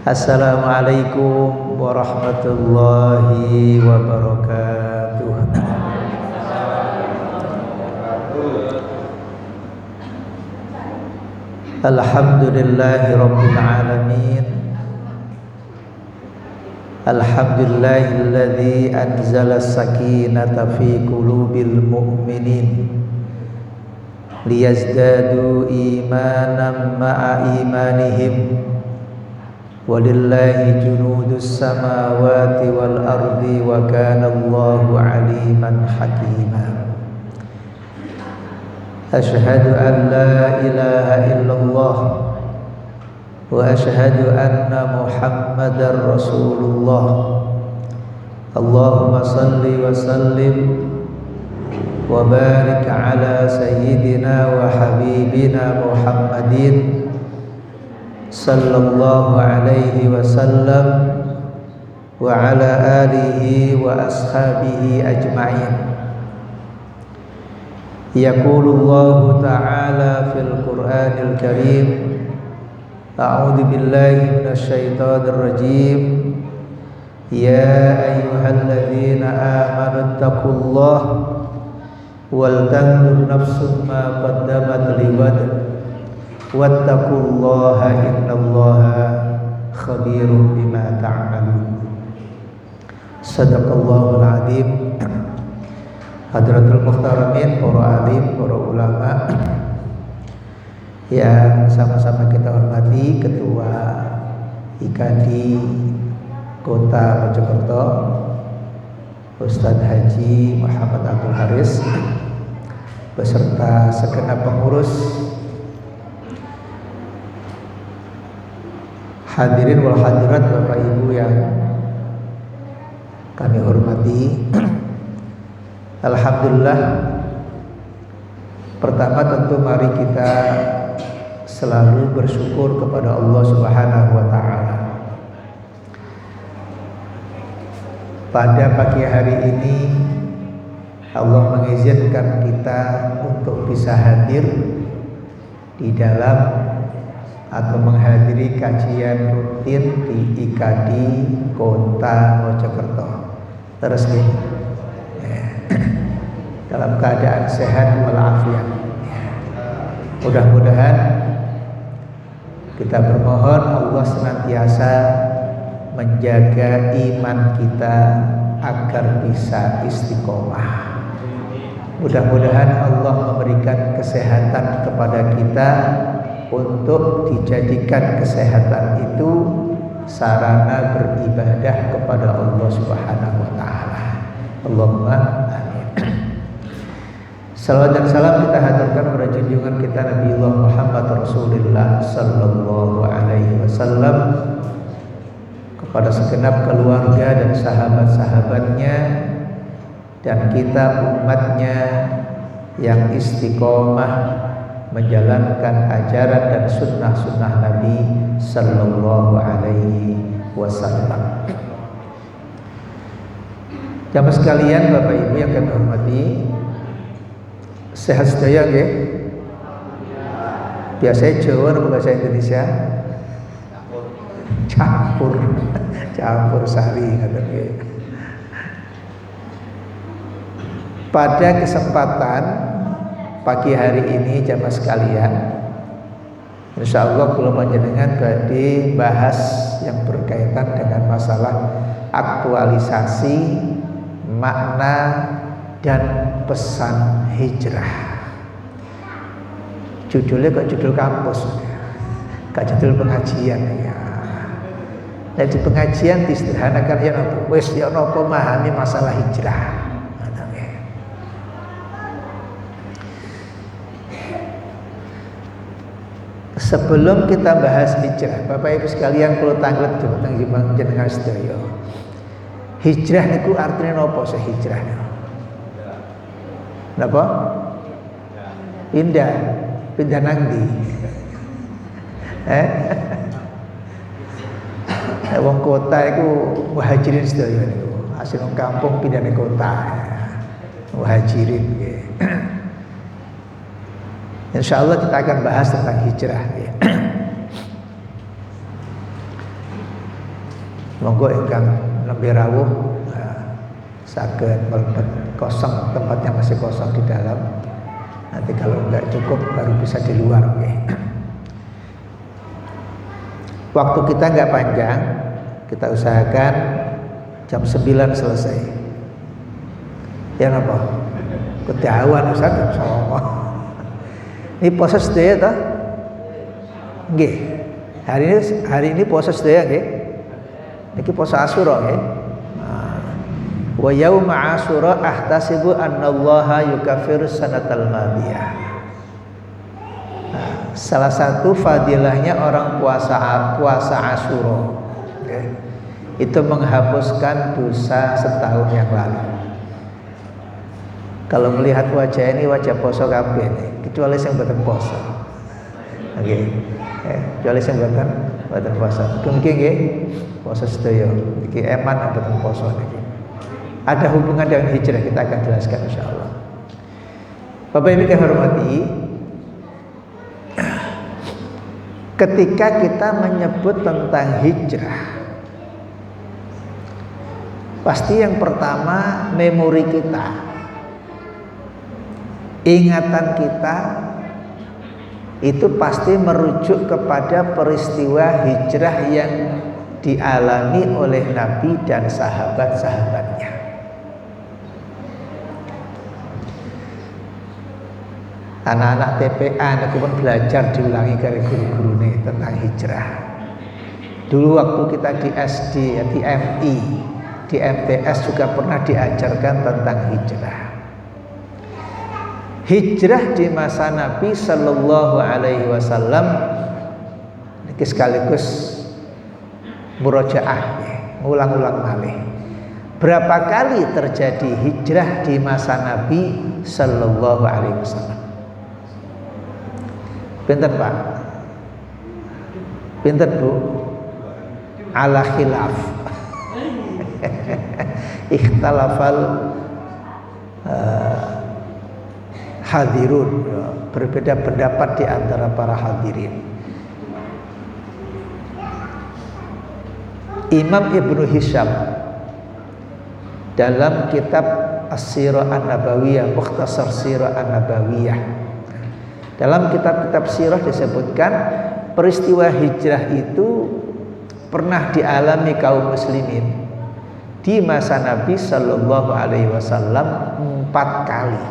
Assalamualaikum warahmatullahi wabarakatuh. Alhamdulillahi rabbil alamin. Alhamdulillahilladzi anzala as-sakinata fi qulubil mu'minin liyazdadu imanan ma'a imanihim. Walillahi junudus samawati wal ardi wa kana Allahu aliman hakima. Asyhadu an la ilaha illallah wa asyhadu anna Muhammadar Rasulullah. Allahumma salli wa sallim wa barik ala sayyidina wa habibina Muhammadin sallallahu alaihi wasallam wa ala alihi wa ashabihi ajma'in. Yaqulullahu ta'ala fil Qur'anil Karim, a'udzu billahi minasyaitonir rajim. Ya ayyuhalladzina amanu taqullaha wal tanzur nafsum ma qaddamat lighad wattaqullaha innallaha khabirum bima ta'malun. Sadaqallahul azim. Hadratul muhtaramin, para alim, para ulama yang sama-sama kita hormati, Ketua IKAD Kota Mojokerto Ustadz Haji Muhammad Abdul Haris beserta segenap pengurus, hadirin wal hadirat, Bapak Ibu yang kami hormati. Alhamdulillah, pertama tentu mari kita selalu bersyukur kepada Allah Subhanahu wa taala. Pada pagi hari ini Allah mengizinkan kita untuk bisa hadir di dalam atau menghadiri kajian rutin di IKAD Kota Mojokerto. Terus nih, dalam keadaan sehat walafiat. Mudah-mudahan kita bermohon Allah senantiasa menjaga iman kita agar bisa istiqomah. Mudah-mudahan Allah memberikan kesehatan kepada kita untuk dijadikan kesehatan itu sarana beribadah kepada Allah Subhanahu wa taala. Allahumma amin. Salawat dan salam kita haturkan kepada junjungan kita Nabiullah Muhammad Rasulullah sallallahu alaihi wasallam, kepada segenap keluarga dan sahabat-sahabatnya, dan kita umatnya yang istiqomah menjalankan ajaran dan sunnah-sunnah Nabi sallallahu alaihi wasallam. Jamaah sekalian, Bapak Ibu yang kami hormati, sehat sedaya nggih? Biasanya Jawa atau bahasa Indonesia? Campur sari ngoten nggih. Pada kesempatan pagi hari ini jamaah sekalian, insyaallah kula panjenengan badhe bahas yang berkaitan dengan masalah aktualisasi makna dan pesan hijrah. Judulnya kok judul kampus, gak judul pengajian ya. Jadi pengajian disederhanakan ya apa? Wis ya apa memahami masalah hijrah. Sebelum kita bahas hijrah, Bapak Ibu sekalian, kalau tanglet tentang jenengan sedaya. Hijrah niku artinya napa sih hijrah? Napa? Pindah, pindah nang ndi? Wong kota iku muhajirin sedaya niku. Asli wong kampung pindah ke kota. Muhajirin nggih. Insyaallah kita akan bahas tentang hijrah. Monggo ingkang nembe rawuh saged mlebet kosong, tempatnya masih kosong di dalam. Nanti kalau enggak cukup baru bisa di luar. Okay. Waktu kita enggak panjang, kita usahakan jam 9 selesai. Ya napa? Kedawan Ustaz jam 9. Ini puasa sedaya toh? Nggih. Hari ini puasa sedaya nggih. Niki puasa Asyura nggih. Wa yauma Asyura ahtasibu annallaha yukaffiru sanatal madiyah. Salah satu fadilahnya orang puasa Asyura, okay, itu menghapuskan dosa setahun yang lalu. Kalau melihat wajah ini wajah poso kabeh nih, kecuali yang boten poso. Oke. Kecuali sing boten poso. Mungkin nggih poso sedaya. Iki eman boten poso niki. Ada hubungan dengan hijrah, kita akan jelaskan insyaallah. Bapak Ibu yang hormati, ketika kita menyebut tentang hijrah, pasti yang pertama memori kita, ingatan kita itu pasti merujuk kepada peristiwa hijrah yang dialami oleh Nabi dan sahabat-sahabatnya. Anak-anak TPA aku pun belajar diulangi dari guru-guru nih tentang hijrah. Dulu waktu kita di SD, di MI, di MTS juga pernah diajarkan tentang hijrah. Hijrah di masa Nabi Sallallahu Alaihi Wasallam ini sekaligus murojaah, ngulang-ulang malih. Berapa kali terjadi hijrah di masa Nabi Sallallahu Alaihi Wasallam? Pinten Pak? Pinten Bu? Ala khilaf. Ikhtalafal hadirun, berbeda pendapat di antara para hadirin. Imam Ibnu Hisham dalam kitab As-Sirah An-Nabawiyah, Mukhtasar Sirah An-Nabawiyah, dalam kitab-kitab sirah disebutkan peristiwa hijrah itu pernah dialami kaum muslimin di masa Nabi Sallallahu Alaihi Wasallam 4 kali.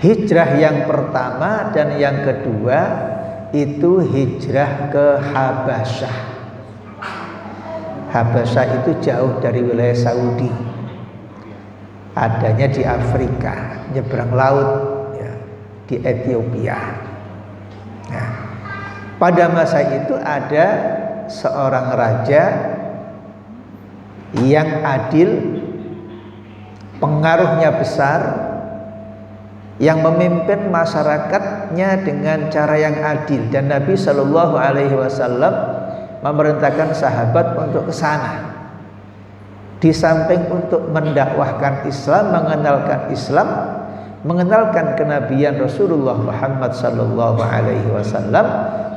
Hijrah yang pertama dan yang kedua itu hijrah ke Habasyah. Habasyah itu jauh dari wilayah Saudi, adanya di Afrika, nyebrang laut ya, di Ethiopia. Nah, pada masa itu ada seorang raja yang adil, pengaruhnya besar, yang memimpin masyarakatnya dengan cara yang adil, dan Nabi Shallallahu Alaihi Wasallam memerintahkan sahabat untuk ke sana. Di samping untuk mendakwahkan Islam, mengenalkan kenabian Rasulullah Muhammad Sallallahu Alaihi Wasallam,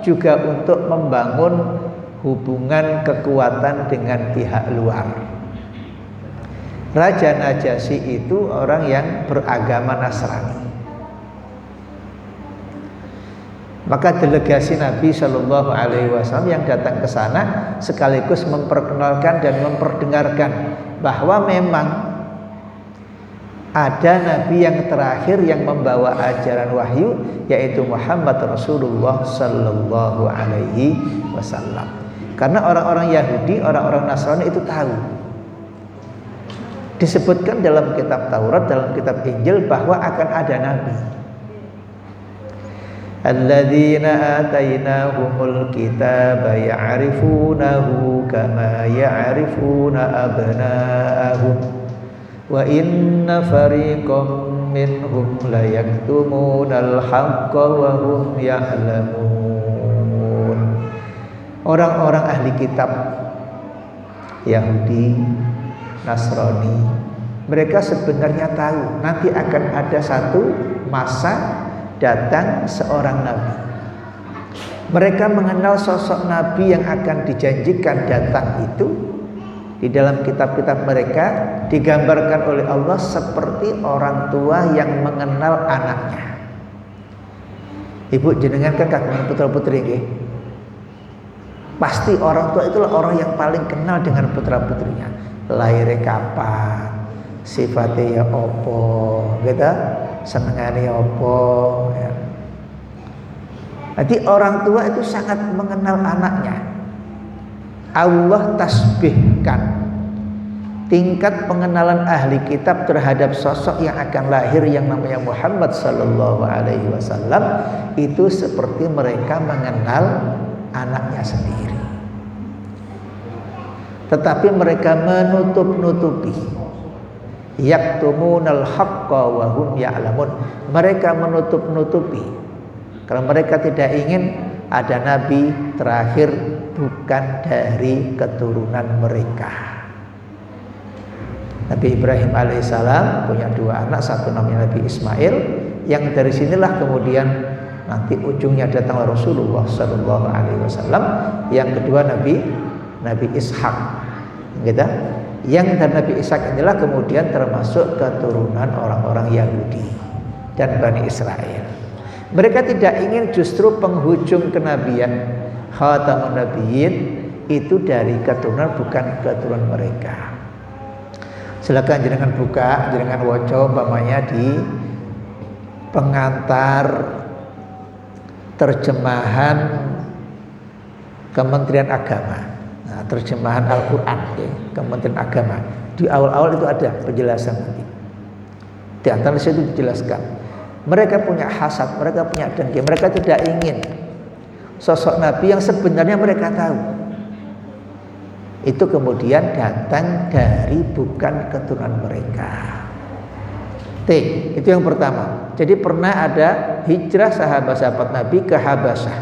juga untuk membangun hubungan kekuatan dengan pihak luar. Raja Najasyi itu orang yang beragama Nasrani. Maka delegasi Nabi Shallallahu Alaihi Wasallam yang datang ke sana sekaligus memperkenalkan dan memperdengarkan bahwa memang ada Nabi yang terakhir yang membawa ajaran wahyu, yaitu Muhammad Rasulullah Shallallahu Alaihi Wasallam. Karena orang-orang Yahudi, orang-orang Nasrani itu tahu. Disebutkan dalam kitab Taurat, dalam kitab Injil bahwa akan ada Nabi. Alladzina atainahumul kitaba ya'rifunahu kama ya'rifuna abna'ahum wa inna fariqam minhum la yaktumunal haqqa wa hum ya'lamun. Orang-orang ahli kitab Yahudi, Nasrani, mereka sebenarnya tahu nanti akan ada satu masa datang seorang nabi. Mereka mengenal sosok Nabi yang akan dijanjikan datang itu. Di dalam kitab-kitab mereka digambarkan oleh Allah seperti orang tua yang mengenal anaknya. Ibu jenengan kan kagungan putra-putri nggih. Pasti orang tua itulah orang yang paling kenal dengan putra-putrinya. Lahirnya kapan, sifatnya ya opo, gitu, senengane opo, ya. Jadi orang tua itu sangat mengenal anaknya. Allah tasbihkan tingkat pengenalan ahli kitab terhadap sosok yang akan lahir yang namanya Muhammad sallallahu alaihi wasallam itu seperti mereka mengenal anaknya sendiri. Tetapi mereka menutup-nutupi. Yaktumunal haqqa wa hum ya'lamun. Mereka menutup-nutupi. Karena mereka tidak ingin ada nabi terakhir bukan dari keturunan mereka. Nabi Ibrahim alaihissalam punya dua anak, satu namanya Nabi Ismail, yang dari sinilah kemudian nanti ujungnya datang Rasulullah Sallallahu Alaihi Wasallam. Yang kedua Nabi Ishak, gitu. Yang dari Nabi Ishak inilah kemudian termasuk keturunan orang-orang Yahudi dan Bani Israel. Mereka tidak ingin justru penghujung kenabian Khatamun Nabiyyin itu dari keturunan bukan keturunan mereka. Silakan jenengan buka, jenengan waca umpamanya di pengantar terjemahan Kementerian Agama. Nah, terjemahan Al-Qur'an ya, Kementerian Agama. Di awal-awal itu ada penjelasan nanti. Di antara situ dijelaskan. Mereka punya hasad, mereka punya dengki, mereka tidak ingin sosok Nabi yang sebenarnya mereka tahu itu kemudian datang dari bukan keturunan mereka. Itu yang pertama. Jadi pernah ada hijrah sahabat-sahabat Nabi ke Habasyah.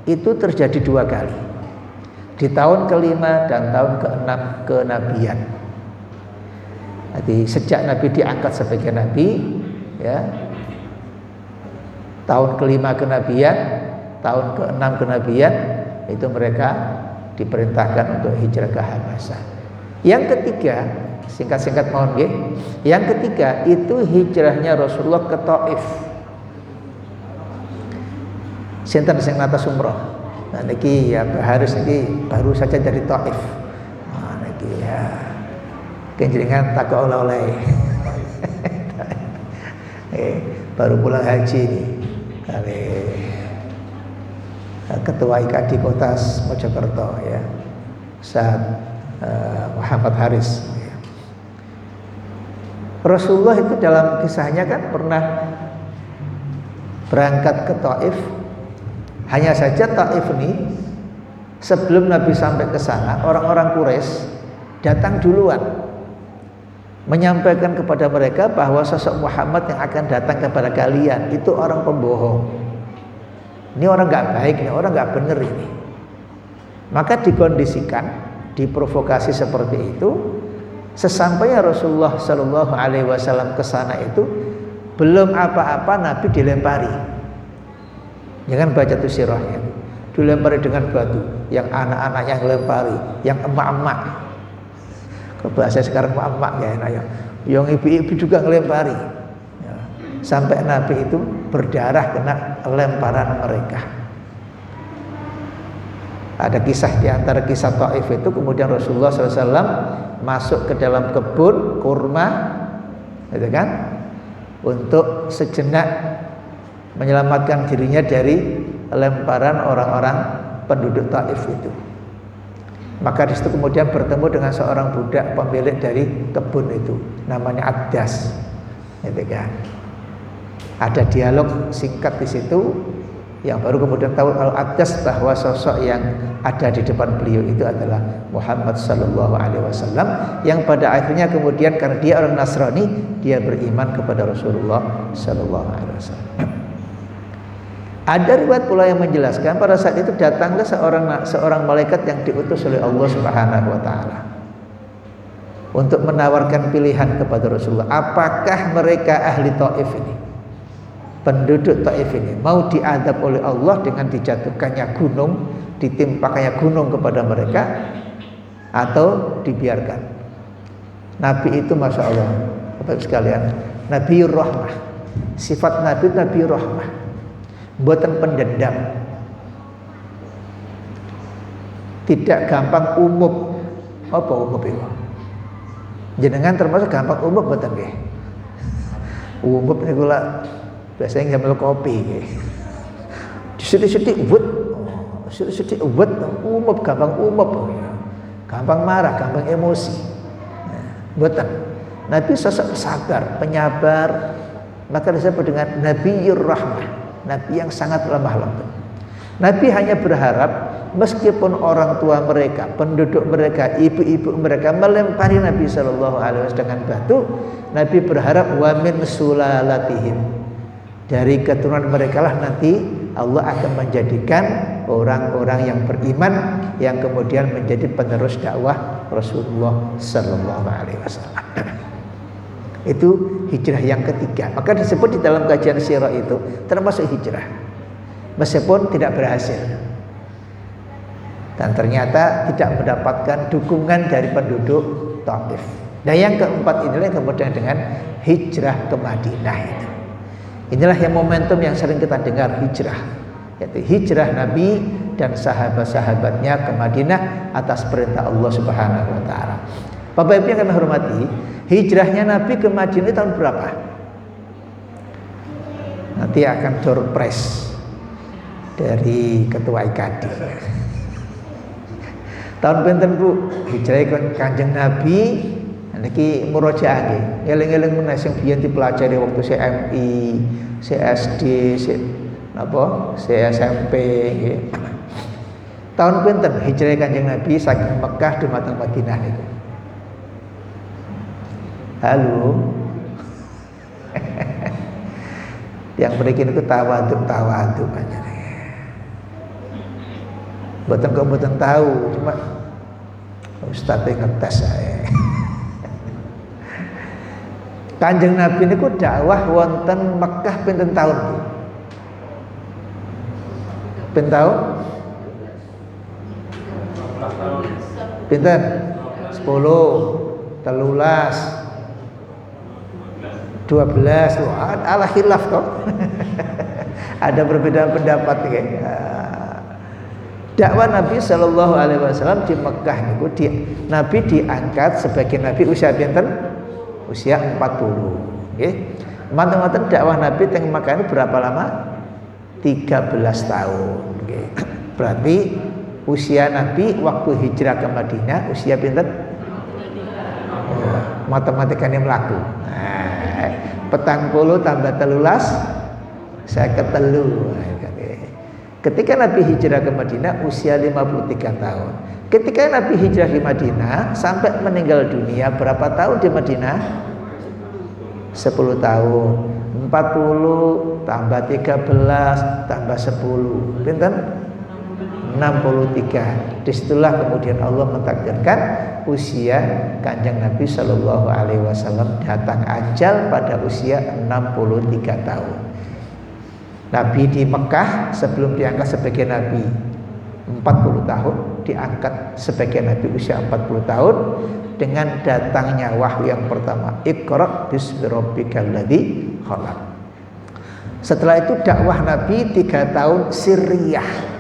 Itu terjadi 2 kali. Di tahun ke-5 dan tahun ke-6 kenabian. Jadi sejak Nabi diangkat sebagai Nabi, ya, tahun ke-5 kenabian, tahun ke-6 kenabian, itu mereka diperintahkan untuk hijrah ke Habasyah. Yang ketiga, singkat-singkat mohon nggih. Yang ketiga itu hijrahnya Rasulullah ke Taif. Sinten sing nata umrah? Nah niki ya Haris niki baru saja dari Taif. Nah niki ya kenjenengan takok oleh-oleh. Baru pulang haji nih. Kali Ketua IKD Kota Mojokerto ya, Ustaz Muhammad Haris ya. Rasulullah itu dalam kisahnya kan pernah berangkat ke Taif. Hanya saja Taif ini sebelum Nabi sampai ke sana, orang-orang Quraisy datang duluan menyampaikan kepada mereka bahwa sosok Muhammad yang akan datang kepada kalian itu orang pembohong. Ini orang nggak baik, ini orang nggak benar ini. Maka dikondisikan, diprovokasi seperti itu. Sesampainya Rasulullah Shallallahu Alaihi Wasallam ke sana itu belum apa-apa Nabi dilempari. Jangan baca tuh sirahnya. Dilempari dengan batu, yang anak-anaknya dilempari, yang emak-emak. Kalau bahasa sekarang emak-emak ya, yang ibu-ibu juga ngelempari. Ya. Sampai Nabi itu berdarah kena lemparan mereka. Ada kisah di antara kisah Taif itu, kemudian Rasulullah SAW masuk ke dalam kebun kurma, gitu kan, untuk sejenak menyelamatkan dirinya dari lemparan orang-orang penduduk Taif itu. Maka di situ kemudian bertemu dengan seorang budak pemilik dari kebun itu, namanya Addas, gitu kan. Ada dialog singkat di situ yang baru kemudian tahu Al-Addas bahwa sosok yang ada di depan beliau itu adalah Muhammad Sallallahu Alaihi Wasallam, yang pada akhirnya kemudian karena dia orang Nasrani, dia beriman kepada Rasulullah Sallallahu Alaihi Wasallam. Ada riwayat pula yang menjelaskan pada saat itu datanglah seorang malaikat yang diutus oleh Allah Subhanahu Wa Taala untuk menawarkan pilihan kepada Rasulullah. Apakah mereka ahli Taif ini? penduduk Taif ini mau diadab oleh Allah dengan dijatuhkannya gunung, ditimpakannya gunung kepada mereka, atau dibiarkan. Nabi itu Masya Allah, Bapak sekalian, Nabiur Rahmah. Sifat Nabi itu Nabiur Rahmah, buatan pendendam, tidak gampang umum. Apa umum itu? Jenengan termasuk gampang umum buatan nggih. Umum niku lah biasanya ngambil kopi nggih. Sithik-sithik uwet. Sithik-sithik uwet umum, gampang umum. Gampang marah, gampang emosi. Buatan. Nabi sosok sabar, penyabar. Maka disebut dengan Nabiur Rahmah, Nabi yang sangat lemah lembut. Nabi hanya berharap meskipun orang tua mereka, penduduk mereka, ibu-ibu mereka melempari Nabi SAW dengan batu, Nabi berharap wa min sulalatihim, dari keturunan mereka lah nanti Allah akan menjadikan orang-orang yang beriman yang kemudian menjadi penerus dakwah Rasulullah SAW. Itu hijrah yang ketiga. Maka disebut di dalam kajian sirah itu termasuk hijrah, meskipun tidak berhasil dan ternyata tidak mendapatkan dukungan dari penduduk Taif. Dan yang keempat inilah yang kemudian dengan hijrah ke Madinah itu. Inilah yang momentum yang sering kita dengar, hijrah, yaitu hijrah Nabi dan sahabat-sahabatnya ke Madinah atas perintah Allah Subhanahu wa taala. Bapak Ibu yang kami hormati, hijrahnya Nabi ke Madinah tahun berapa? Nanti akan door prize dari ketua IKD. Tahun pinten Bu hijrah Kanjeng Nabi niki murojaah nggih. Eling-eling menawi sing biyen dipelajari waktu CMI, CSD, SMP nggih. Tahun pinten hijrah Kanjeng Nabi saking Mekah dumateng Madinah niku? Halo. Yang berikin itu tawaduk aja. Mboten tahu, cuma Ustaz ngetes saya. Kanjeng Nabi niku dakwah wonten Mekah pinten taun? Pinten taun? Pinten? 10, 13, 12. Wah, ala khilaf kok. Ada perbedaan pendapat ya. Dakwah Nabi Shallallahu Alaihi Wasallam di Mekah niku Nabi diangkat sebagai Nabi usia pinten? Usia 40. Nggih. Manten-manten dakwah Nabi teng Mekah ini berapa lama? 13 tahun. Nggih. Berarti usia Nabi waktu hijrah ke Madinah usia pinten? Matematikanya melaku. Petang puluh tambah 13 saya ketelu. Ketika Nabi hijrah ke Madinah usia 53 tahun. Ketika Nabi hijrah di Madinah sampai meninggal dunia berapa tahun di Madinah? 10 tahun. 40 tambah 13 tambah 10. Pinten? 63. Disitulah kemudian Allah mentakdirkan usia Kanjeng Nabi Shallallahu Alaihi Wasallam datang ajal pada usia 63 tahun. Nabi di Mekah sebelum diangkat sebagai Nabi 40 tahun, diangkat sebagai Nabi usia 40 tahun dengan datangnya wahyu yang pertama, Iqra bismi rabbikal ladzi khalaq. Setelah itu dakwah Nabi 3 tahun Siriyah.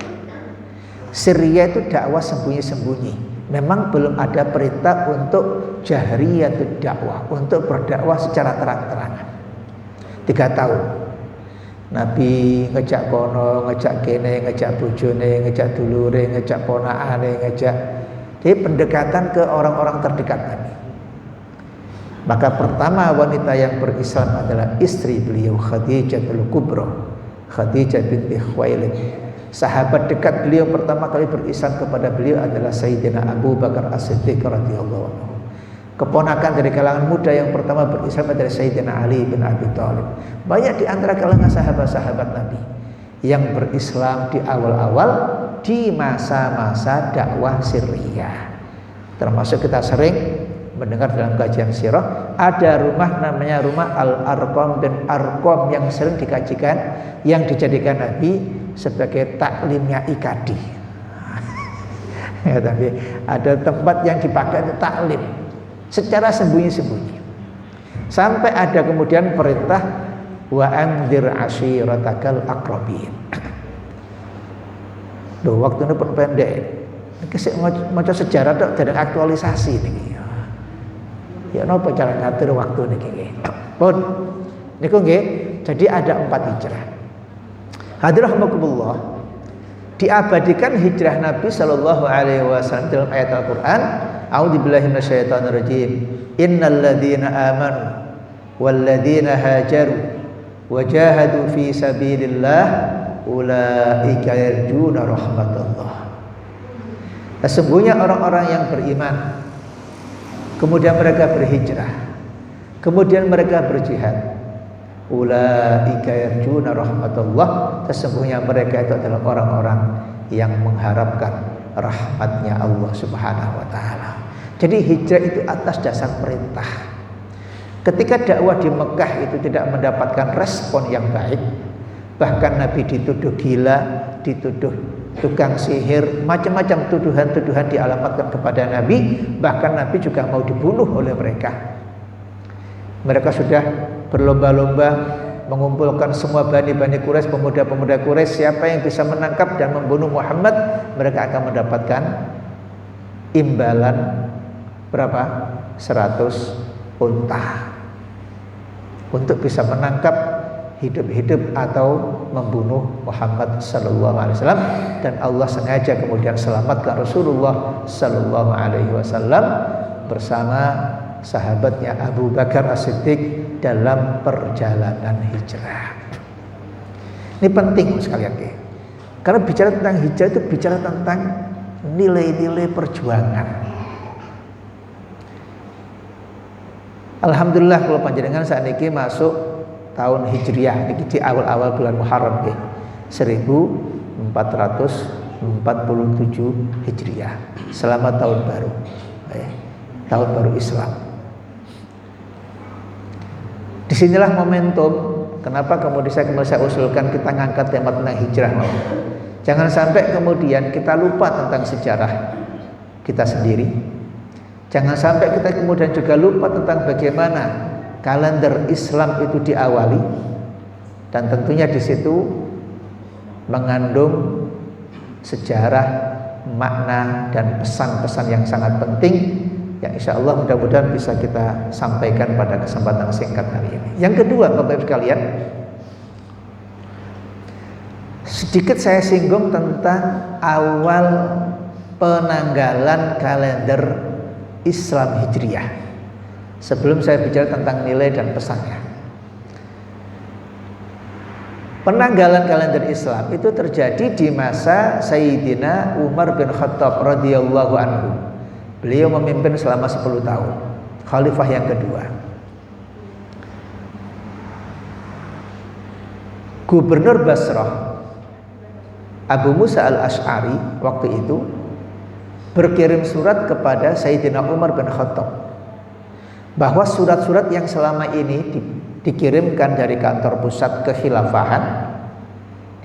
Syria itu dakwah sembunyi-sembunyi. Memang belum ada perintah untuk jahriyatud dakwah, untuk berdakwah secara terang-terangan. 3 tahun. Nabi ngejak kono, ngejak kene, ngejak bojone, ngejak dulure, ngejak ponakane, ngejak. Jadi pendekatan ke orang-orang terdekat Nabi. Maka pertama wanita yang berislam adalah istri beliau Khadijah al-Kubra, Khadijah binti Khuwailid. Sahabat dekat beliau pertama kali berislam kepada beliau adalah Sayyidina Abu Bakar As-Siddiq radhiyallahu anhu. Keponakan dari kalangan muda yang pertama berislam adalah Sayyidina Ali bin Abi Thalib. Banyak di antara kalangan sahabat-sahabat Nabi yang berislam di awal-awal di masa-masa dakwah Siriyah. Termasuk kita sering mendengar dalam kajian sirah, ada rumah namanya rumah Al-Arqam bin Arqam yang sering dikajikan, yang dijadikan Nabi sebagai taklimnya IKD. Ya, tapi ada tempat yang dipakai untuk taklim secara sembunyi-sembunyi. Sampai ada kemudian perintah wa anzir ashiratakal aqrabin. Loh, waktunya pun pendek. Iki maca sejarah tok dereng aktualisasi niki. Ya napa cara ngatur waktu niki? Pun niku nggih, jadi ada 4 hijrah. Hadirahmakumullah, diabadikan hijrah Nabi sallallahu alaihi wasallam dalam ayat Al-Qur'an, a'udzubillahi minasyaitonir rajim. Innal ladzina amanu wal ladzina hajaru wajahadu fi sabilillah ulaika yarjuna rahmatullah. Sesungguhnya orang-orang yang beriman, kemudian mereka berhijrah, kemudian mereka berjihad, ulaika yarjuna rahmatullah, sesungguhnya mereka itu adalah orang-orang yang mengharapkan rahmatnya Allah Subhanahu wa taala. Jadi hijrah itu atas dasar perintah. Ketika dakwah di Mekah itu tidak mendapatkan respon yang baik, bahkan Nabi dituduh gila, dituduh tukang sihir, macam-macam tuduhan-tuduhan dialamatkan kepada Nabi, bahkan Nabi juga mau dibunuh oleh mereka. Mereka sudah berlomba-lomba mengumpulkan semua bani-bani Quraisy, pemuda-pemuda Quraisy, siapa yang bisa menangkap dan membunuh Muhammad, mereka akan mendapatkan imbalan berapa? 100 unta untuk bisa menangkap hidup-hidup atau membunuh Muhammad sallallahu alaihi wasallam, dan Allah sengaja kemudian selamatkan Rasulullah sallallahu alaihi wasallam bersama sahabatnya Abu Bakar As-Siddiq dalam perjalanan hijrah. Ini penting sekalian, karena bicara tentang hijrah itu bicara tentang nilai-nilai perjuangan. Alhamdulillah kalau panjenengan saat ini masuk tahun Hijriah, ini di awal-awal bulan Muharram 1447 Hijriah. Selamat tahun baru, tahun baru Islam. Disinilah momentum kenapa kemudian saya usulkan kita ngangkat tema tentang hijrah. Jangan sampai kemudian kita lupa tentang sejarah kita sendiri. Jangan sampai kita kemudian juga lupa tentang bagaimana kalender Islam itu diawali, dan tentunya di situ mengandung sejarah, makna dan pesan-pesan yang sangat penting yang insya Allah mudah-mudahan bisa kita sampaikan pada kesempatan singkat hari ini. Yang kedua, Bapak Ibu sekalian, sedikit saya singgung tentang awal penanggalan kalender Islam Hijriyah sebelum saya bicara tentang nilai dan pesannya. Penanggalan kalender Islam itu terjadi di masa Sayyidina Umar bin Khattab radhiyallahu anhu. Beliau memimpin selama 10 tahun, khalifah yang kedua. Gubernur Basrah Abu Musa al-Asy'ari waktu itu berkirim surat kepada Sayyidina Umar bin Khattab bahwa surat-surat yang selama ini dikirimkan dari kantor pusat kekhilafahan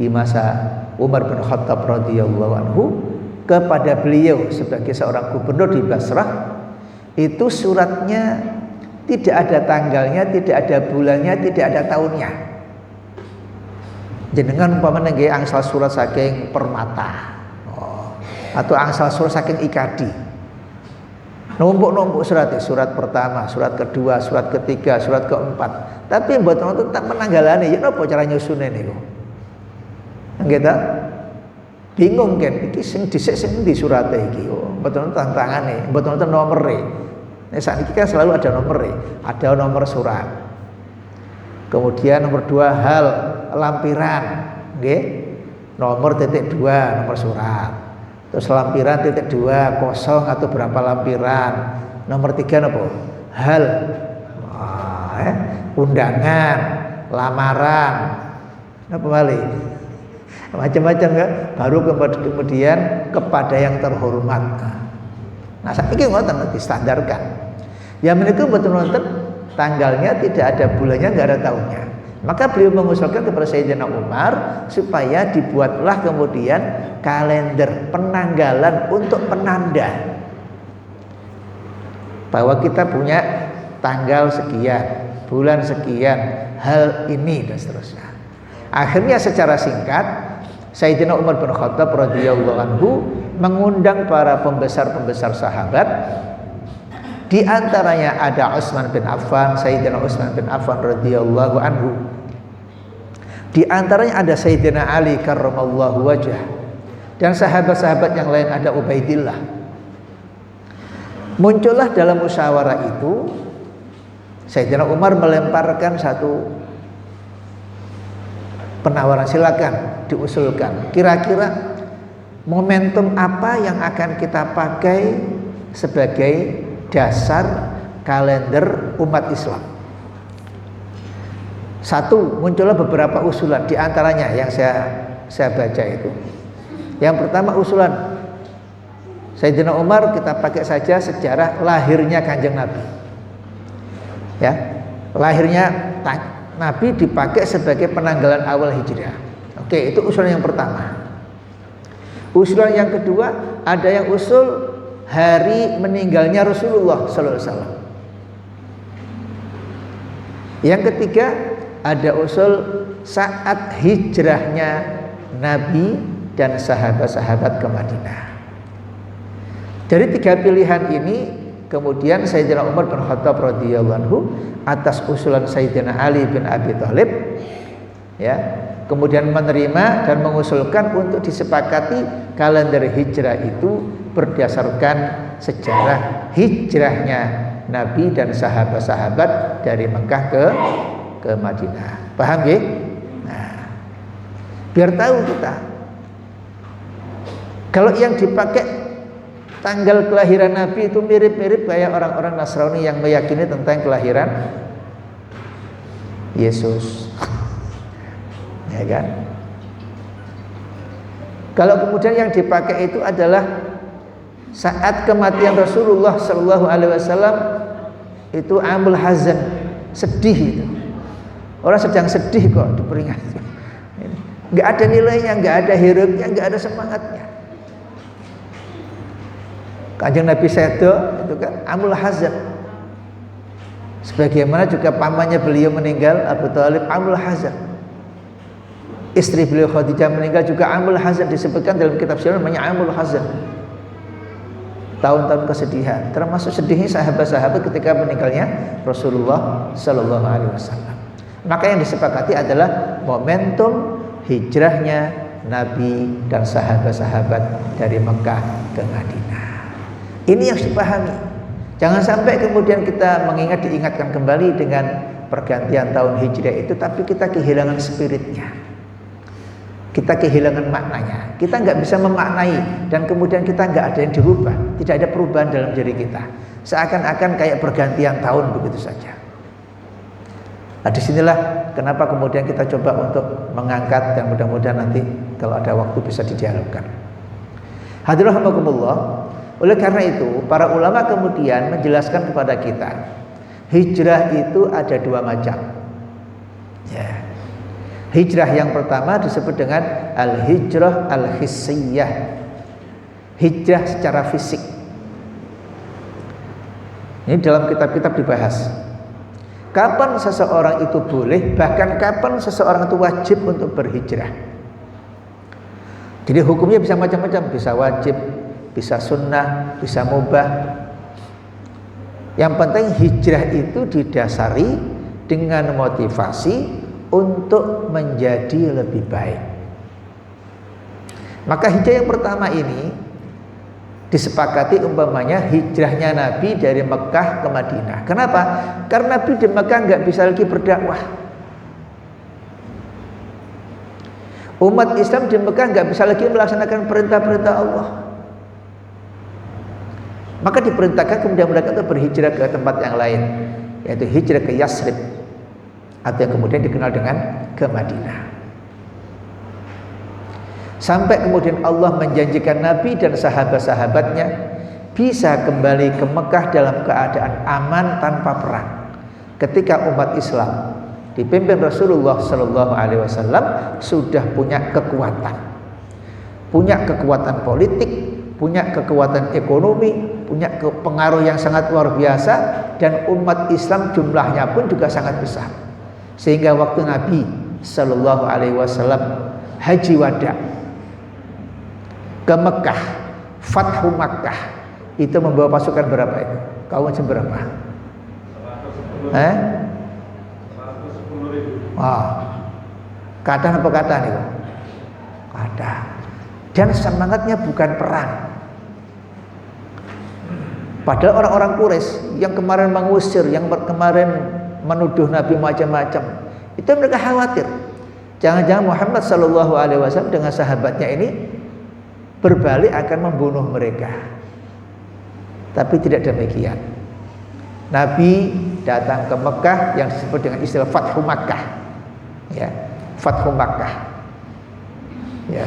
di masa Umar bin Khattab radhiyallahu anhu kepada beliau sebagai seorang gubernur di Basrah, itu suratnya tidak ada tanggalnya, tidak ada bulannya, tidak ada tahunnya. Jenengan umpamanya nggih angsal surat saking Permata atau angsal surat saking IKD, numpuk-numpuk surat, surat pertama, surat kedua, surat ketiga, surat keempat, tapi mboten wonten tak penanggalane. Ya napa cara nyusune niku? Nggih ta? Bingung kan, iki sing dhisik sing endi surate iki? Oh, mboten wonten tangane, mboten wonten nomere. Nek sakniki kan selalu ada nomere, ada nomor surat. Kemudian nomor 2 hal lampiran, nggih. Nomor titik 2 nomor surat. Terus lampiran titik 2 kosong atau berapa lampiran. Nomor 3 apa? Hal, undangan, lamaran, apa balik? Macam-macam ya. Baru kemudian kepada yang terhormat. Nah, saya pikir ngoten distandarkan. Yang menikah betul-betul tanggalnya tidak ada bulannya, nggak ada tahunnya. Maka beliau mengusulkan kepada Sayyidina Umar supaya dibuatlah kemudian kalender penanggalan untuk penanda bahwa kita punya tanggal sekian, bulan sekian, hal ini dan seterusnya. Akhirnya secara singkat Sayyidina Umar bin Khattab radhiyallahu anhu mengundang para pembesar-pembesar sahabat. Di antaranya ada Utsman bin Affan, Sayyidina Utsman bin Affan radhiyallahu anhu. Di antaranya ada Sayyidina Ali karramallahu wajhah. Dan sahabat-sahabat yang lain ada Ubaidillah. Muncullah dalam musyawarah itu Sayyidina Umar melemparkan satu penawaran, silakan diusulkan. Kira-kira momentum apa yang akan kita pakai sebagai dasar kalender umat Islam? Satu, muncullah beberapa usulan, di antaranya yang saya baca itu. Yang pertama usulan Sayyidina Umar, kita pakai saja sejarah lahirnya Kanjeng Nabi. Ya, lahirnya Nabi dipakai sebagai penanggalan awal hijrah. Oke, itu usulan yang pertama. Usulan yang kedua, ada yang usul hari meninggalnya Rasulullah sallallahu alaihi wasallam. Yang ketiga, ada usul saat hijrahnya Nabi dan sahabat-sahabat ke Madinah. Dari tiga pilihan ini kemudian Sayyidina Umar bin Khattab radhiyallahu anhu atas usulan Sayyidina Ali bin Abi Thalib ya, kemudian menerima dan mengusulkan untuk disepakati kalender hijrah itu berdasarkan sejarah hijrahnya Nabi dan sahabat-sahabat dari Mekah ke Madinah. Paham ya? Nah, biar tahu kita kalau yang dipakai tanggal kelahiran Nabi itu mirip-mirip kayak orang-orang Nasrani yang meyakini tentang kelahiran Yesus. Ya kan? Kalau kemudian yang dipakai itu adalah saat kematian Rasulullah sallallahu alaihi wasallam, itu amul hazan, sedih itu. Orang sedang sedih kok diperingati. Enggak ada nilainya, enggak ada hirupnya, enggak ada semangatnya. Kanjeng Nabi sedo itu kan amul hazan. Sebagaimana juga pamannya beliau meninggal, Abu Thalib, amul hazan. Istri beliau Khadijah meninggal juga amul hazan, disebutkan dalam kitab sirah namanya amul hazan. Tahun-tahun kesedihan, termasuk sedihnya sahabat-sahabat ketika meninggalnya Rasulullah sallallahu alaihi wasallam. Maka yang disepakati adalah momentum hijrahnya Nabi dan sahabat-sahabat dari Mekah ke Madinah. Ini yang harus dipahami. Jangan sampai kemudian kita diingatkan kembali dengan pergantian tahun hijrah itu, tapi kita kehilangan spiritnya. Kita kehilangan maknanya. Kita nggak bisa memaknai dan kemudian kita nggak ada yang dirubah. Tidak ada perubahan dalam diri kita. Seakan-akan kayak pergantian tahun begitu saja. Nah, disinilah kenapa kemudian kita coba untuk mengangkat dan mudah-mudahan nanti kalau ada waktu bisa didialogkan. Hadirin rahimakumullah. Oleh karena itu, para ulama kemudian menjelaskan kepada kita, hijrah itu ada dua macam. Ya. Hijrah yang pertama disebut dengan al-hijrah al-hissiyah. Hijrah secara fisik. Ini dalam kitab-kitab dibahas. Kapan seseorang itu boleh, bahkan kapan seseorang itu wajib untuk berhijrah. Jadi hukumnya bisa macam-macam, bisa wajib, bisa sunnah, bisa mubah. Yang penting hijrah itu didasari dengan motivasi untuk menjadi lebih baik. Maka hijrah yang pertama ini disepakati umpamanya hijrahnya Nabi dari Mekah ke Madinah. Kenapa? Karena Nabi di Mekah nggak bisa lagi berdakwah. Umat Islam di Mekah nggak bisa lagi melaksanakan perintah-perintah Allah. Maka diperintahkan kemudian mereka untuk berhijrah ke tempat yang lain, yaitu hijrah ke Yasrib, atau yang kemudian dikenal dengan ke Madinah. Sampai kemudian Allah menjanjikan Nabi dan sahabat-sahabatnya bisa kembali ke Mekah dalam keadaan aman tanpa perang. Ketika umat Islam dipimpin Rasulullah Shallallahu Alaihi Wasallam sudah punya kekuatan politik, punya kekuatan ekonomi, punya pengaruh yang sangat luar biasa, dan umat Islam jumlahnya pun juga sangat besar. Sehingga waktu Nabi Shallallahu Alaihi Wasallam haji wada ke Mekah, Fathu Makkah, itu membawa pasukan berapa itu? Kau macam berapa? 110.000. Kata apa kata nih? Kata. Dan semangatnya bukan perang. Padahal orang-orang Quraisy yang kemarin mengusir, yang kemarin menuduh Nabi macam-macam, itu mereka khawatir. Jangan-jangan Muhammad Sallallahu Alaihi Wasallam dengan sahabatnya ini berbalik akan membunuh mereka. Tapi tidak demikian. Nabi datang ke Mekah yang disebut dengan istilah Fathu Makkah. Ya, Fathu Makkah. Ya.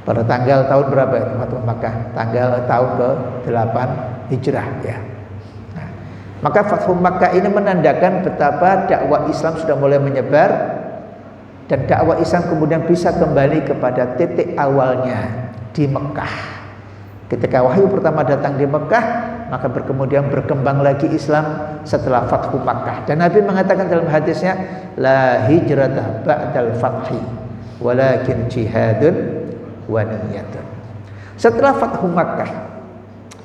Pada tanggal tahun berapa itu Fathu Makkah? Tahun ke-8 Hijrah ya. Nah, maka Fathu Makkah ini menandakan betapa dakwah Islam sudah mulai menyebar, dan dakwah Islam kemudian bisa kembali kepada titik awalnya di Mekah. Ketika wahyu pertama datang di Mekah, maka kemudian berkembang lagi Islam setelah Fathu Makkah. Dan Nabi mengatakan dalam hadisnya, la hijrata ba'dal fathi walakin jihadun wa niyatun. Setelah Fathu Makkah,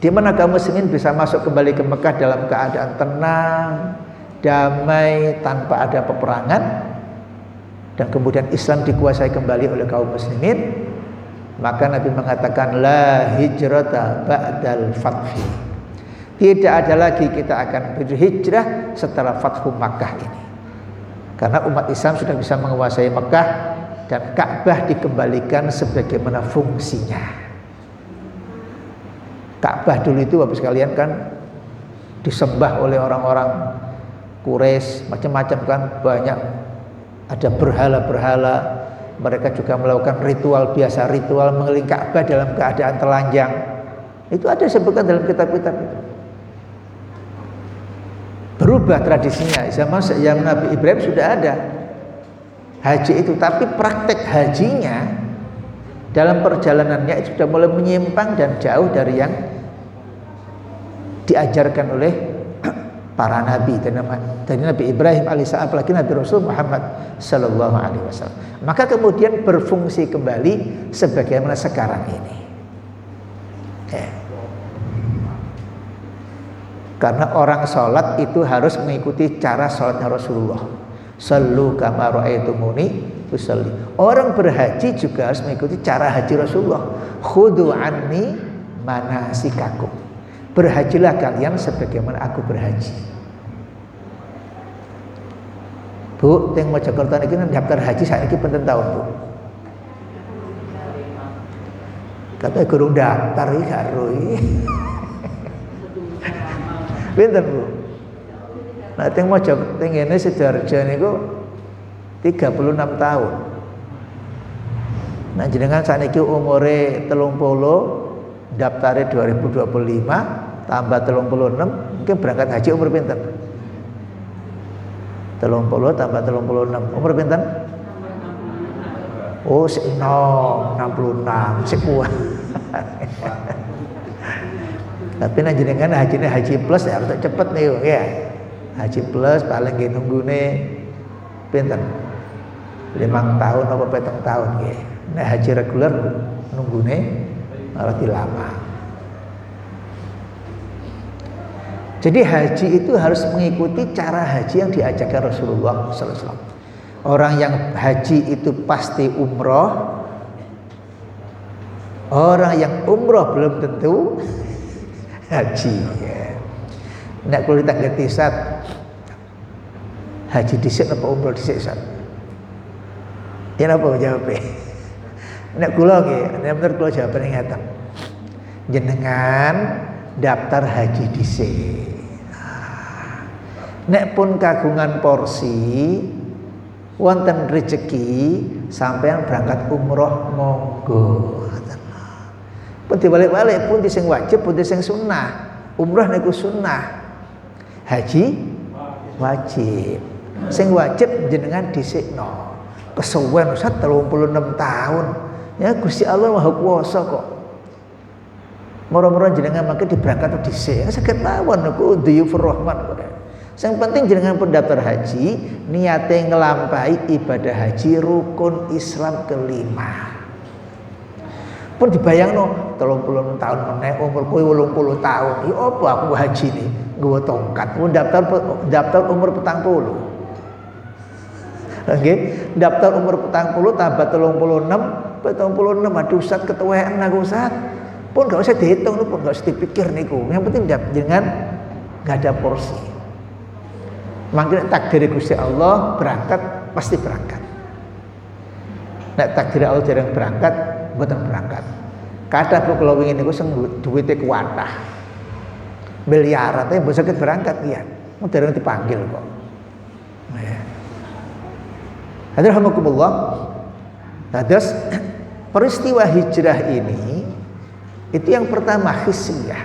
di mana kaum muslimin bisa masuk kembali ke Mekah dalam keadaan tenang, damai, tanpa ada peperangan, dan kemudian Islam dikuasai kembali oleh kaum muslimin, maka Nabi mengatakan la hijrata ba'dal fathi. Tidak ada lagi kita akan berhijrah setelah Fathu Makkah ini. Karena umat Islam sudah bisa menguasai Mekah dan Ka'bah dikembalikan sebagaimana fungsinya. Ka'bah dulu itu Bapak sekalian kan disembah oleh orang-orang Quraisy, macam-macam kan, banyak, ada berhala-berhala. Mereka juga melakukan ritual biasa, ritual mengelilingi Ka'bah dalam keadaan telanjang. Itu ada disebutkan dalam kitab-kitab itu. Berubah tradisinya, zaman Nabi Ibrahim sudah ada haji itu, tapi praktek hajinya dalam perjalanannya itu sudah mulai menyimpang dan jauh dari yang diajarkan oleh para nabi dari Nabi Ibrahim alaihissalam, apalagi Nabi Rasul Muhammad Sallallahu Alaihi Wasallam. Maka kemudian berfungsi kembali sebagaimana sekarang ini. Karena orang sholat itu harus mengikuti cara sholatnya Rasulullah. Sallu kama ra'aitumuni usolli. Orang berhaji juga harus mengikuti cara haji Rasulullah. Khudu anni manasikakum. Berhajilah kalian sebagaimana aku berhaji. Bu, teng Mojokerto niki daftar haji saiki pinten tahun, Bu? Katanya guru daftar iki karo iki. Pinten, Bu? Nah, teng Mojokerto teng ngene Sidoarjo niku 36 tahun. Nah, jenengan saniki umure 30, daftare 2025 tambah 36, mungkin berangkat haji umur pinten? 30 tambah 36, umur pinten? Oh, sik enom 66, sik kuat. Tapi nek jenengan hajine haji plus ya harus cepet nih ya. Haji plus paling nggih nunggune pinten? 5 tahun apa 7 tahun nggih. Nek haji reguler nunggune lebih lama. Jadi haji itu harus mengikuti cara haji yang diajarkan Rasulullah sallallahu alaihi wasallam. Orang yang haji itu pasti umroh. Orang yang umroh belum tentu haji. Nek kulo ditangget tisat haji dhisik apa umroh dhisik sat? Ya napa jawabe? Nek kula nggih, nek menurut kula jawabane ngaten. Jenengan daftar haji dhisik. Nek pun kagungan porsi wonten rezeki sampean berangkat umroh monggo. Pun dibalik-balik pun sing wajib, pun sing sunnah. Umrah niku sunnah. Haji wajib. Sing wajib jenengan dhisikno. Kesuwen Ustaz 36 tahun. Ya Gusti Allah Maha Kuwasa kok. Moro-moro jenengan mangke diberangkat dhisik. Saged mawon niku Dhiyufur Rahman kok. Yang penting jenengan pendaftar haji niate ngelampahi ibadah haji rukun Islam kelima. Pun dibayangno 36 tahun meneh umurku 80 tahun. Ya apa aku haji nih nggawa tongkat. Pun daftar umur 40. Oke, daftar umur 40 tambah 36 aduh Ustaz ketuaan aku Ustaz. Pun gak usah dihitung pun gak usah dipikir niku. Yang penting jangan gak ada porsi. Mangkene takdir Gusti Allah berangkat pasti berangkat. Nek takdir Allah jarang berangkat, mboten berangkat. Kathah kula wingi niku sing duwite kuwatah. Miliaran tapi mbok saged berangkat iya. Mun dereng dipanggil kok. Ya. Alhamdulillah. Terus peristiwa hijrah ini itu yang pertama hissiyah.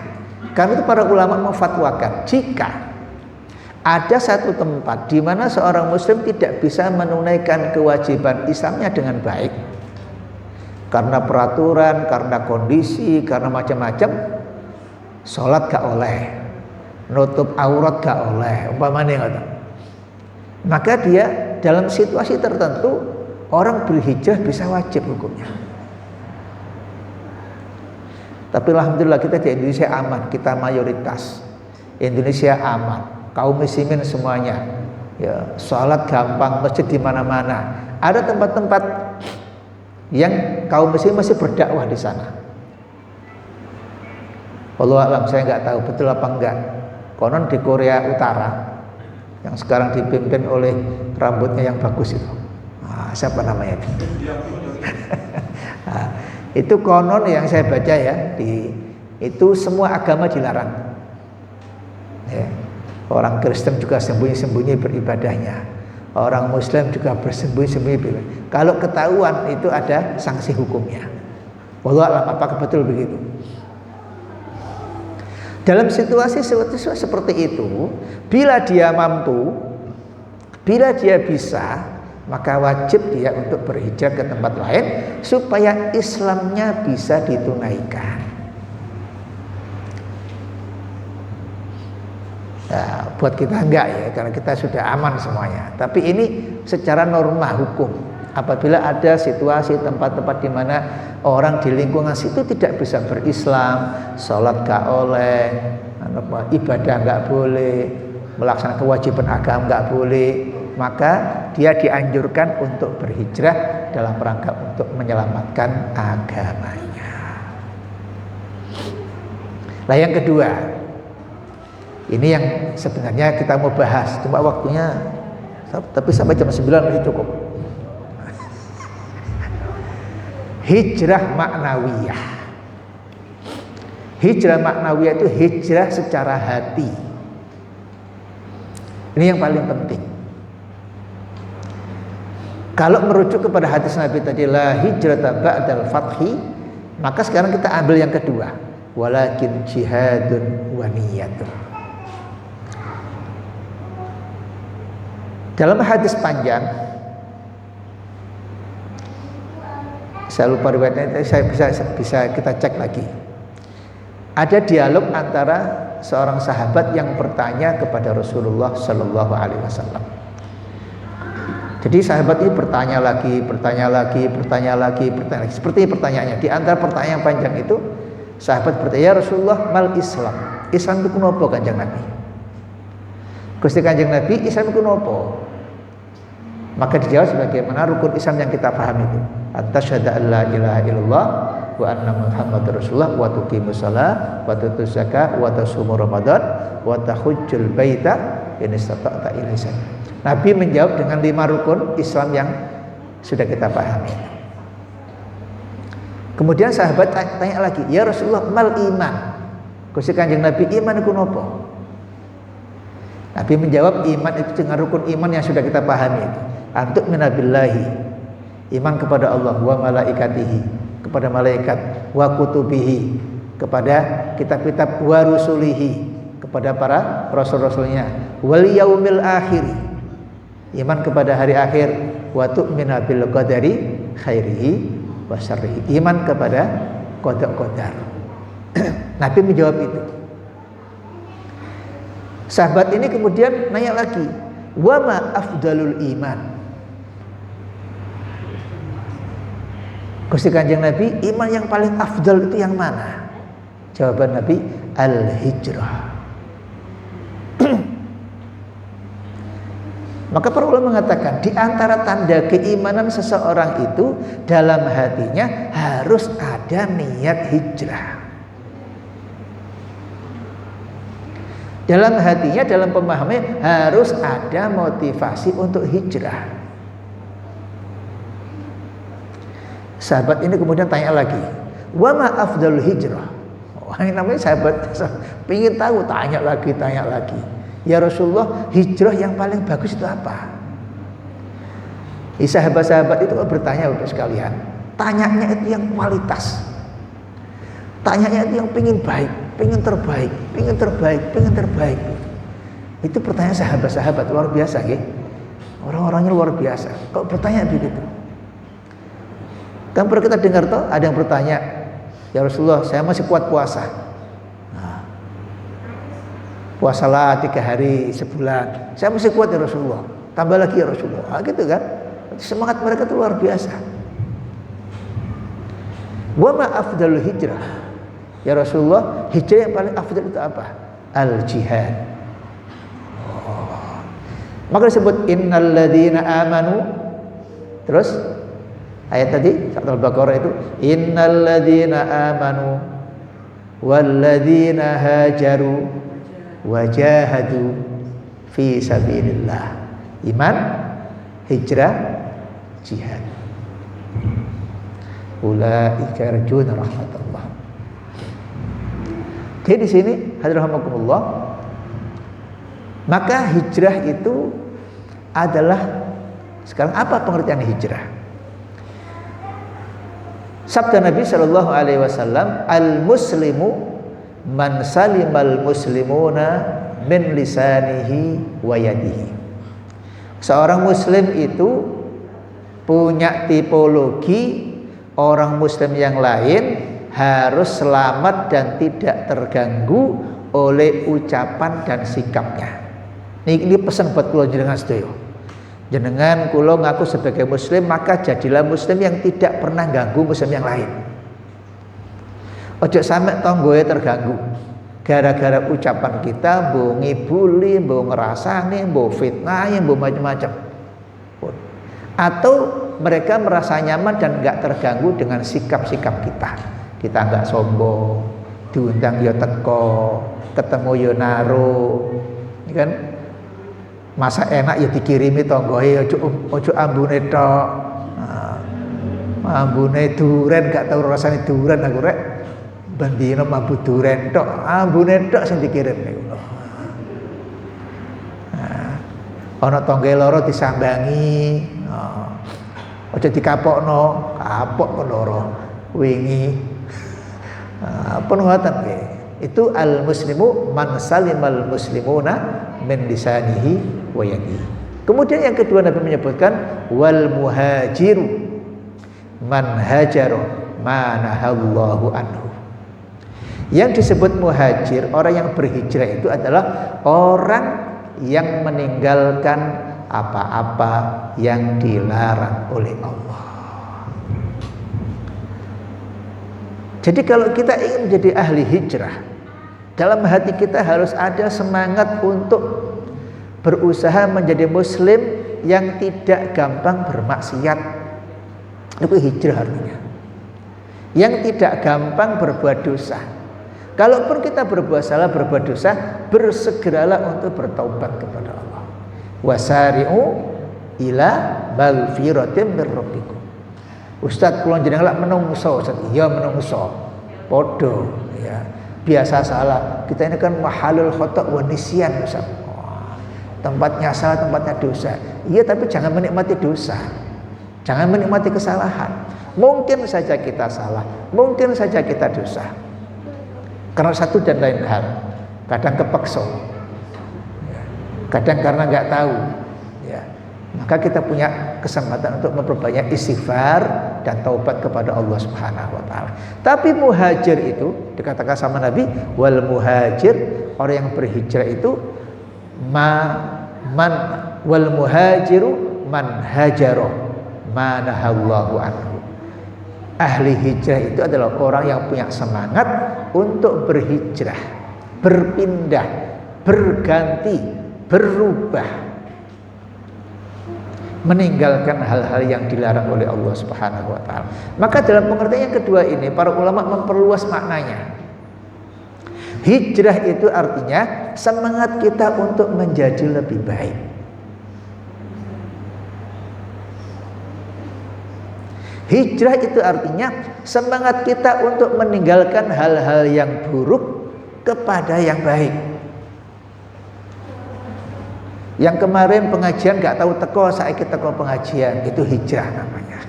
Kami itu para ulama memfatwakan jika ada satu tempat di mana seorang muslim tidak bisa menunaikan kewajiban Islamnya dengan baik karena peraturan, karena kondisi, karena macam-macam, sholat gak oleh, nutup aurat gak oleh, umpamanya ngoten. Maka dia dalam situasi tertentu orang berhijrah bisa wajib hukumnya. Tapi alhamdulillah kita di Indonesia aman, kita mayoritas. Indonesia aman. Kaum muslimin semuanya, ya, sholat gampang, masjid di mana-mana. Ada tempat-tempat yang kaum muslim masih berdakwah di sana. Wallahu a'lam, saya nggak tahu betul apa enggak. Konon di Korea Utara yang sekarang dipimpin oleh rambutnya yang bagus itu. Nah, siapa namanya itu? Nah, itu konon yang saya baca ya, itu semua agama dilarang. Ya. Orang Kristen juga sembunyi-sembunyi beribadahnya. Orang Muslim juga bersembunyi-sembunyi beribadah. Kalau ketahuan itu ada sanksi hukumnya. Wallahu a'lam apakah betul begitu. Dalam situasi seperti itu, bila dia mampu, bila dia bisa, maka wajib dia untuk berhijrah ke tempat lain supaya Islamnya bisa ditunaikan. Nah, buat kita enggak ya, karena kita sudah aman semuanya. Tapi ini secara norma hukum. Apabila ada situasi tempat-tempat di mana orang di lingkungan situ tidak bisa berislam, sholat gak oleh, ibadah gak boleh, melaksanakan kewajiban agama gak boleh, maka dia dianjurkan untuk berhijrah dalam rangka untuk menyelamatkan agamanya. Nah, yang kedua, ini yang sebenarnya kita mau bahas, cuma waktunya tapi sampai jam 9 masih cukup. Hijrah maknawiyah. Hijrah maknawiyah itu hijrah secara hati. Ini yang paling penting. Kalau merujuk kepada hadis Nabi tadi la hijrata ba'dal fathi, maka sekarang kita ambil yang kedua, walakin jihadun wa niyatun. Dalam hadis panjang, saya lupa riwayatnya, saya bisa kita cek lagi. Ada dialog antara seorang sahabat yang bertanya kepada Rasulullah Shallallahu Alaihi Wasallam. Jadi sahabat ini bertanya lagi, seperti pertanyaannya. Di antara pertanyaan panjang itu, sahabat bertanya, ya Rasulullah, mal Islam? Islam itu kenapa kanjeng Nabi? Gusti kanjeng Nabi, Islam itu kenapa? Maka dijawab sebagaimana rukun Islam yang kita paham itu. Attasyhadu an la ilaha illallah wa anna Muhammadar Rasulullah wa tuqimus shalah wa tutuz zakah wa tasumur ramadan wa tahujjul baita in istata'ta ilaihi sabila. Nabi menjawab dengan 5 rukun Islam yang sudah kita pahami. Kemudian sahabat tanya lagi, ya Rasulullah, mal iman? Gusti kanjeng Nabi, iman itu napa? Nabi menjawab, iman itu dengan rukun iman yang sudah kita pahami itu. Antuk minabillahi, iman kepada Allah, wa malaikatihi, kepada malaikat, wa kutubihi, kepada kitab-kitab, wa rusulihi, kepada para rasul-rasulnya, wal yaumil akhir, iman kepada hari akhir, wa tu'mina bil qadari khairihi wa syarrihi, iman kepada qada-qadar. Nabi menjawab itu. Sahabat ini kemudian nanya lagi, wa ma afdalul iman? Gusti Kanjeng Nabi, iman yang paling afdal itu yang mana? Jawaban Nabi, al-hijrah. Maka para ulama mengatakan, di antara tanda keimanan seseorang itu, dalam hatinya harus ada niat hijrah. Dalam hatinya, dalam pemahamannya harus ada motivasi untuk hijrah. Sahabat ini kemudian tanya lagi, wa ma afdalul hijrah? Wah, ini namanya sahabat, pengen tahu, tanya lagi. Ya Rasulullah, hijrah yang paling bagus itu apa? Sahabat-sahabat itu bertanya Bapak sekalian, tanyanya itu yang kualitas, tanyanya itu yang pengen baik, pengen terbaik. Itu pertanyaan sahabat-sahabat luar biasa, ya. Orang-orangnya luar biasa. Kok bertanya begitu? Kan pernah kita dengar toh, ada yang bertanya, ya Rasulullah, saya masih kuat puasa. Nah, puasalah 3 hari sebulan. Saya masih kuat ya Rasulullah. Tambah lagi ya Rasulullah. Nah, gitu kan? Semangat mereka itu luar biasa. Wa ma afdalul hijrah? Ya Rasulullah, hijrah yang paling afdal itu apa? Al-jihad. Maka disebut innal ladzina amanu. Terus ayat tadi surat Al-Baqarah itu innal ladzina amanu wal ladzina hajaru wajahadu fi sabilillah. Iman, hijrah, jihad. Ulaika yarjuna rahmatullah. Jadi di sini hadirahmakumullah, maka hijrah itu adalah, sekarang apa pengertian hijrah? Sabda Nabi Shallallahu Alaihi Wasallam, al muslimu man salimal muslimuna min lisanihi wa yadihi. Seorang muslim itu punya tipologi orang muslim yang lain harus selamat dan tidak terganggu oleh ucapan dan sikapnya. Ini pesan buat kula jenengan sedaya. Jenengan kula ngaku sebagai muslim, maka jadilah muslim yang tidak pernah ganggu muslim yang lain. Ojo sampai tonggoe terganggu gara-gara ucapan kita, mbok ngibuli, mbok ngerasani, mbok fitnahi, mbok macam-macam. Atau mereka merasa nyaman dan enggak terganggu dengan sikap-sikap kita. Kita enggak sombong, diundang ya teko, ketemu ya naro, kan? Masa enak ya dikirimi tonggoe, ojo ambune tok. Ambune duren, gak tau rasane duren aku rek. Bandino mambu duren tok, ambune tok sing dikirim niku. Ana tonggoe loro disambangi. Ojo dikapokno, kapok kok loro. Wingi penuhatan itu al muslimu man salimal muslimuna min lisanihi wa yadihi. Kemudian yang kedua Nabi menyebutkan wal muhajiru man hajara ma nahallahu anhu. Yang disebut muhajir, orang yang berhijrah itu adalah orang yang meninggalkan apa-apa yang dilarang oleh Allah. Jadi kalau kita ingin menjadi ahli hijrah, dalam hati kita harus ada semangat untuk berusaha menjadi muslim yang tidak gampang bermaksiat. Itu hijrah artinya. Yang tidak gampang berbuat dosa. Kalaupun kita berbuat salah, berbuat dosa, bersegeralah untuk bertaubat kepada Allah. Wasari'u ila maghfiratin mir rabbikum. Ustaz kula jenengan lak menungso, Ustaz. Iya menungso. Padha ya. Biasa salah. Kita ini kan mahalul khata' wa nisyan, Ustaz. Tempatnya salah, tempatnya dosa. Iya, tapi jangan menikmati dosa. Jangan menikmati kesalahan. Mungkin saja kita salah, mungkin saja kita dosa. Karena satu dan lain hal, kadang kepeksa, kadang karena nggak tahu, ya. Maka kita punya kesempatan untuk memperbanyak istighfar dan taubat kepada Allah Subhanahu wa taala. Tapi muhajir itu dikatakan sama Nabi, wal muhajir, orang yang berhijrah itu wal muhajiru man hajaro ma nahallahu anhu. Ahli hijrah itu adalah orang yang punya semangat untuk berhijrah, berpindah, berganti, berubah, meninggalkan hal-hal yang dilarang oleh Allah Subhanahu wa taala. Maka dalam pengertian yang kedua ini para ulama memperluas maknanya. Hijrah itu artinya semangat kita untuk menjadi lebih baik. Hijrah itu artinya semangat kita untuk meninggalkan hal-hal yang buruk kepada yang baik. Yang kemarin pengajian gak tahu teko, saiki teko pengajian, itu hijrah namanya.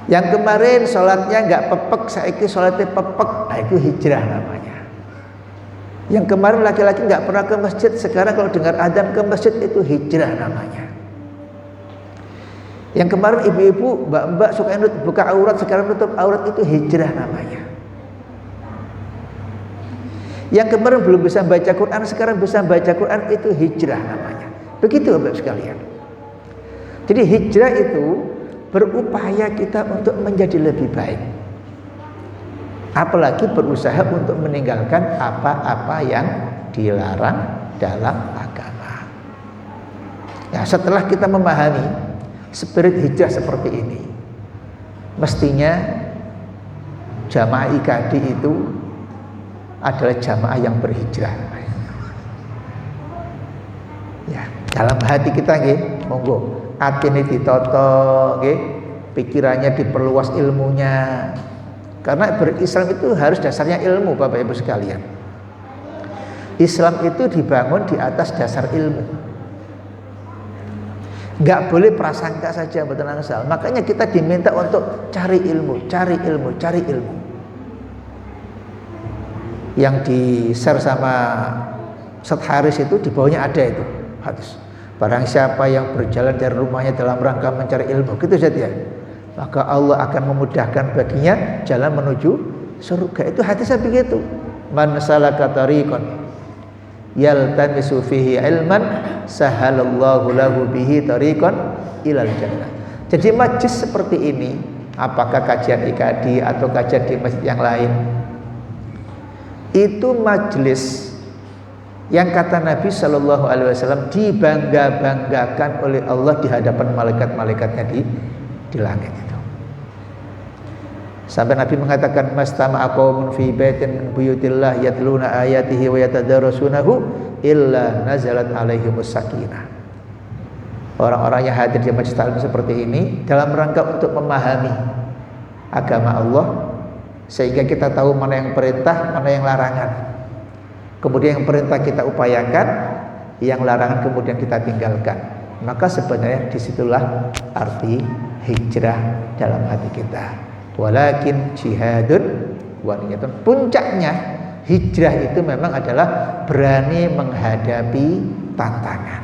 Yang kemarin sholatnya gak pepek, saiki sholatnya pepek, nah itu hijrah namanya. Yang kemarin laki-laki gak pernah ke masjid, sekarang kalau dengar adzan ke masjid, itu hijrah namanya. Yang kemarin ibu-ibu, mbak-mbak suka buka aurat, sekarang nutup aurat, itu hijrah namanya. Yang kemarin belum bisa baca Quran, sekarang bisa baca Quran, itu hijrah namanya. Begitu Bapak sekalian. Jadi hijrah itu berupaya kita untuk menjadi lebih baik. Apalagi berusaha untuk meninggalkan apa-apa yang dilarang dalam agama. Nah, setelah kita memahami spirit hijrah seperti ini, mestinya jamaah IKD itu adalah jamaah yang berhijrah. Ya, dalam hati kita nggih, monggo atine ditoto nggih, pikirannya diperluas ilmunya. Karena berislam itu harus dasarnya ilmu Bapak Ibu sekalian. Islam itu dibangun di atas dasar ilmu. Gak boleh prasangka saja betul asal. Makanya kita diminta untuk cari ilmu, cari ilmu, cari ilmu. Yang di-share sama Ustaz Haris itu di bawahnya ada itu hadis. Barang siapa yang berjalan dari rumahnya dalam rangka mencari ilmu, gitu Ustaz ya, maka Allah akan memudahkan baginya jalan menuju surga. Itu hadisnya begitu. Man salaka tariqan yaltamisu fihi ilman sahalallahu lahu bihi tariqan ilal jannah. Jadi majlis seperti ini, apakah kajian IKD atau kajian di masjid yang lain, itu majlis yang kata Nabi Shallallahu Alaihi Wasallam dibangga-banggakan oleh Allah di hadapan malaikat-malaikatnya di langit itu. Sampai Nabi mengatakan, mastama'a qaumun fi baitin min buyutillah yatluna ayatihi wa yatadarasunahu illa nazalat alaihimus sakinah. Orang-orang yang hadir di majlis taklim seperti ini dalam rangka untuk memahami agama Allah, sehingga kita tahu mana yang perintah, mana yang larangan. Kemudian yang perintah kita upayakan, yang larangan kemudian kita tinggalkan. Maka sebenarnya disitulah arti hijrah dalam hati kita. Walakin jihadun wa niyatun. Puncaknya hijrah itu memang adalah berani menghadapi tantangan.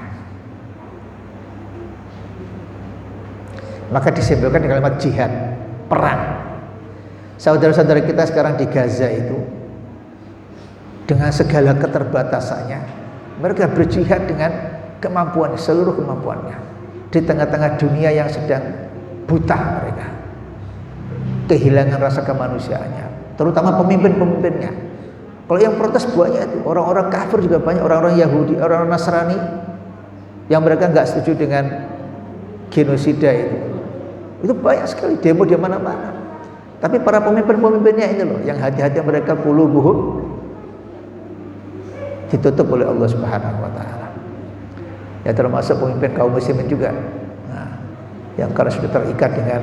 Maka disimbolkan dengan kalimat jihad, perang. Saudara-saudara kita sekarang di Gaza itu dengan segala keterbatasannya, mereka berjihad dengan kemampuan, seluruh kemampuannya di tengah-tengah dunia yang sedang buta mereka, kehilangan rasa kemanusiaannya, terutama pemimpin-pemimpinnya. Kalau yang protes banyak itu orang-orang kafir juga banyak, orang-orang Yahudi, orang-orang Nasrani yang mereka nggak setuju dengan genosida itu banyak sekali demo di mana-mana. Tapi para pemimpin-pemimpinnya ini loh, yang hati-hati mereka qulubuhum ditutup oleh Allah Subhanahu wa taala. Ya termasuk pemimpin kaum muslimin juga. Nah, yang karena sudah terikat dengan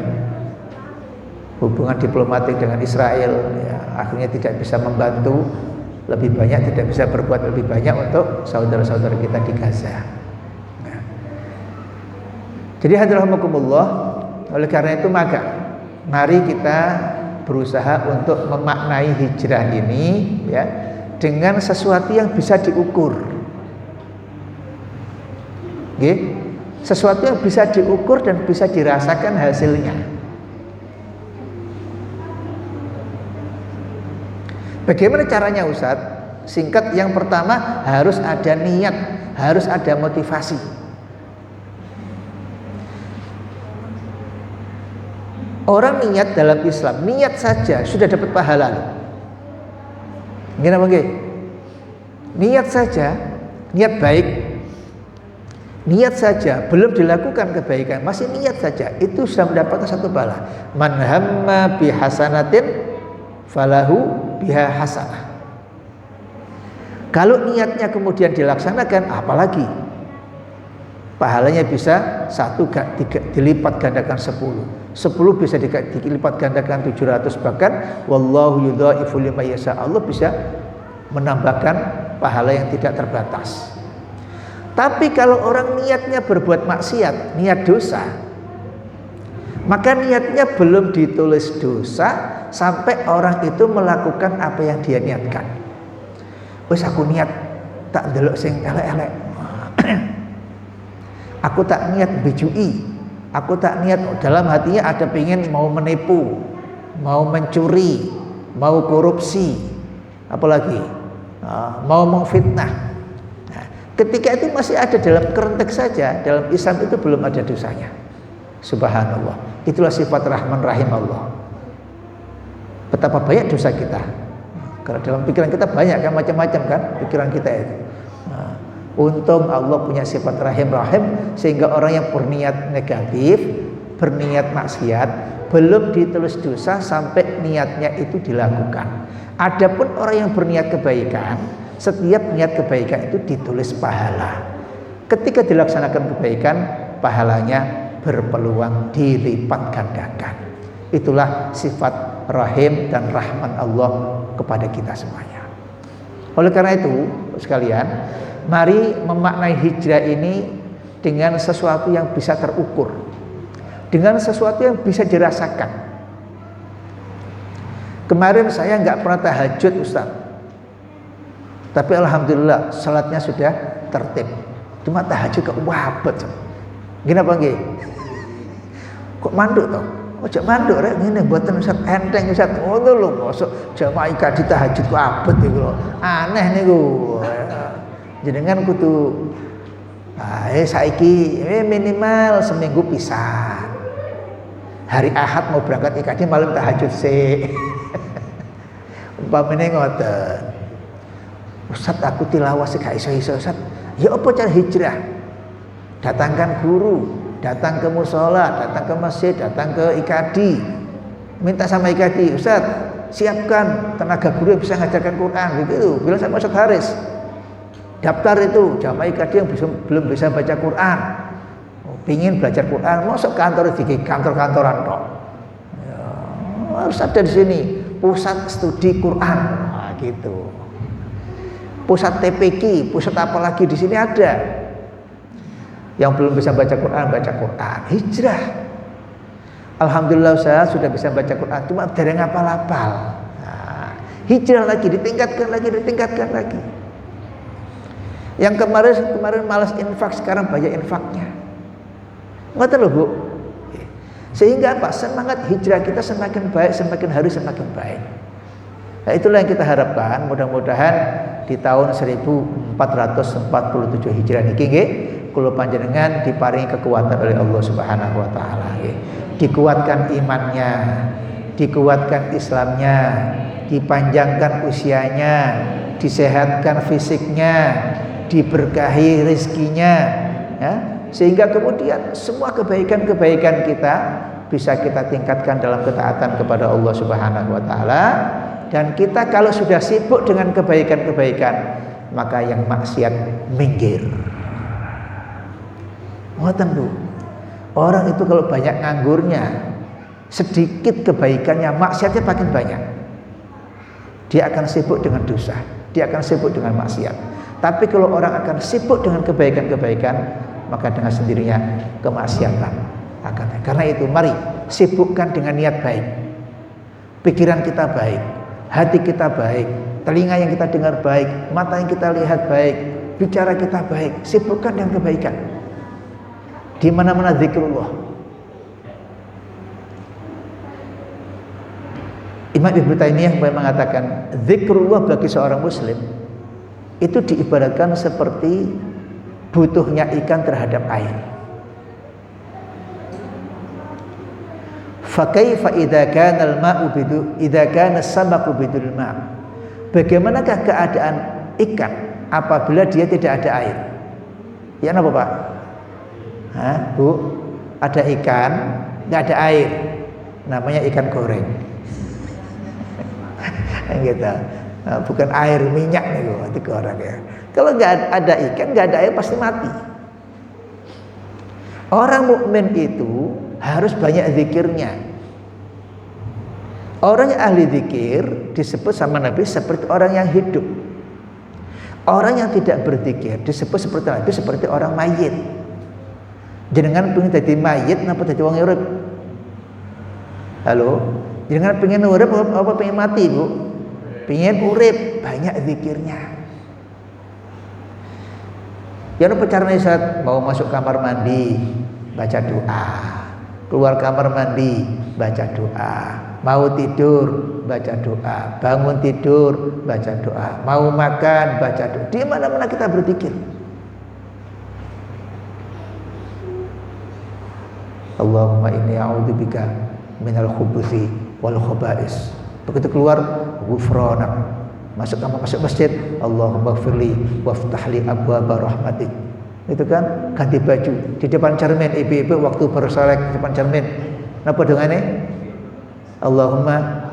hubungan diplomatik dengan Israel, ya, akhirnya tidak bisa membantu lebih banyak, tidak bisa berbuat lebih banyak untuk saudara-saudara kita di Gaza. Nah, jadi hadirahumullah, Oleh karena itu maka mari kita berusaha untuk memaknai hijrah ini ya dengan sesuatu yang bisa diukur. Oke? Sesuatu yang bisa diukur dan bisa dirasakan hasilnya. Bagaimana caranya Ustadz? Singkat, yang pertama harus ada niat, harus ada motivasi. Orang niat dalam Islam, niat saja sudah dapat pahala loh. Gimana bang? Niat saja, niat baik, niat saja belum dilakukan kebaikan, masih niat saja itu sudah mendapatkan satu pahala. Man hamma bihasanatin falahu biha hasanah. Kalau niatnya kemudian dilaksanakan, apalagi pahalanya bisa 1 dilipat gandakan 10 bisa dilipat gandakan 700, bahkan wallahu yudhaifu liman yasha. Allah bisa menambahkan pahala yang tidak terbatas. Tapi kalau orang niatnya berbuat maksiat, niat dosa, maka niatnya belum ditulis dosa sampai orang itu melakukan apa yang dia niatkan. Wes aku niat tak ndelok sing elek-elek. Aku tak niat bejui. Aku tak niat, dalam hatinya ada pengen mau menipu, mau mencuri, mau korupsi, apalagi mau memfitnah. Nah, ketika itu masih ada dalam kerentek saja, dalam Islam itu belum ada dosanya. Subhanallah. Itulah sifat Rahman Rahim Allah. Betapa banyak dosa kita. Kalau dalam pikiran kita banyak kan, macam-macam kan pikiran kita itu. Nah, untung Allah punya sifat Rahim Rahim, sehingga orang yang berniat negatif, berniat maksiat, belum ditulis dosa sampai niatnya itu dilakukan. Adapun orang yang berniat kebaikan, setiap niat kebaikan itu ditulis pahala. Ketika dilaksanakan kebaikan, pahalanya berpeluang dilipat gandakan. Itulah sifat Rahim dan Rahman Allah kepada kita semuanya. Oleh karena itu sekalian, mari memaknai hijrah ini dengan sesuatu yang bisa terukur, dengan sesuatu yang bisa dirasakan. Kemarin saya nggak pernah tahajud Ustaz, tapi alhamdulillah salatnya sudah tertib. Cuma tahajud kok wabet. Gini apa nggih? Kok manduk toh? Ojo manduk rek ngene mboten Ustaz, enteng Ustaz. Ngono lho, mosok jamaah ikadi tahajud kok abet iku lho. Aneh niku. Jenengan kudu saiki minimal seminggu pisan. Hari Ahad mau berangkat ikadi malam tahajud sik. Umpamane ngoten. Ustaz aku tilawah sik gak iso-iso Ustaz. Ya apa cara hijrah? Datangkan guru, datang ke musola, datang ke masjid, datang ke ikadi, minta sama ikadi, Ustaz siapkan tenaga guru yang bisa ngajarkan Quran, gitu. Bilang sama Ustaz Haris, daftar itu jamaah ikadi yang belum bisa baca Quran, pingin belajar Quran, masuk kantor di kantor-kantoran kok, ya, harus ada di sini pusat studi Quran, nah, gitu, pusat TPQ, pusat apa lagi di sini ada. Yang belum bisa baca Quran, hijrah. Alhamdulillah saya sudah bisa baca Quran, cuma dereng apal-apal. Nah, hijrah lagi, ditingkatkan lagi. Yang kemarin malas infak, sekarang banyak infaknya. Ngoten lho Bu. Sehingga apa? Semangat hijrah kita semakin baik, semakin hari semakin baik. Nah, itulah yang kita harapkan, mudah-mudahan di tahun 1447 Hijrah niki nggih kula panjenengan diparingi kekuatan oleh Allah Subhanahu wa taala nggih. Dikuatkan imannya, dikuatkan Islamnya, dipanjangkan usianya, disehatkan fisiknya, diberkahi rezekinya, ya, sehingga kemudian semua kebaikan-kebaikan kita bisa kita tingkatkan dalam ketaatan kepada Allah Subhanahu wa taala. Dan kita kalau sudah sibuk dengan kebaikan-kebaikan, maka yang maksiat minggir. Ngoten Bu. Orang itu kalau banyak nganggurnya, sedikit kebaikannya, maksiatnya makin banyak. Dia akan sibuk dengan dosa, dia akan sibuk dengan maksiat. Tapi kalau orang akan sibuk dengan kebaikan-kebaikan, maka dengan sendirinya kemaksiatan akan baik. Karena itu mari sibukkan dengan niat baik. Pikiran kita baik, hati kita baik, telinga yang kita dengar baik, mata yang kita lihat baik, bicara kita baik. Sibukkan dengan kebaikan. Di mana-mana zikrullah. Imam Ibnu Taimiyah mengatakan zikrullah bagi seorang muslim itu diibaratkan seperti butuhnya ikan terhadap air. Fa kaifa idza kana al-ma'u idza kana as-samaqu bidul ma'. Bagaimanakah keadaan ikan apabila dia tidak ada air? Ya apa Pak? Hah, Bu? Ada ikan, enggak ada air. Namanya ikan goreng. Gitu. Nah, bukan air minyak nih itu orang ya. Kalau nggak ada ikan, nggak ada air pasti mati. Orang mukmin itu harus banyak zikirnya. Orang yang ahli zikir disebut sama Nabi seperti orang yang hidup. Orang yang tidak berzikir disebut seperti Nabi seperti orang mayit. Jenengan pengen jadi mayit, napa jadi wong urip? Halo, jenengan pengen urip apa pengen mati Bu? Pengen urip, banyak zikirnya. Ya apa caranya saat mau masuk kamar mandi baca doa, keluar kamar mandi baca doa, mau tidur baca doa, bangun tidur baca doa, mau makan baca doa. Di mana-mana kita berzikir. Allahumma inni a'udzubika minal khubuthi wal khaba'is. Begitu keluar ghufranak, masuk masjid, Allahumma gfirli waftahli abwaaba rahmatik. Itu kan ganti baju di depan cermin, ibu-ibu waktu bersolek di depan cermin. Napa dongane? Allahumma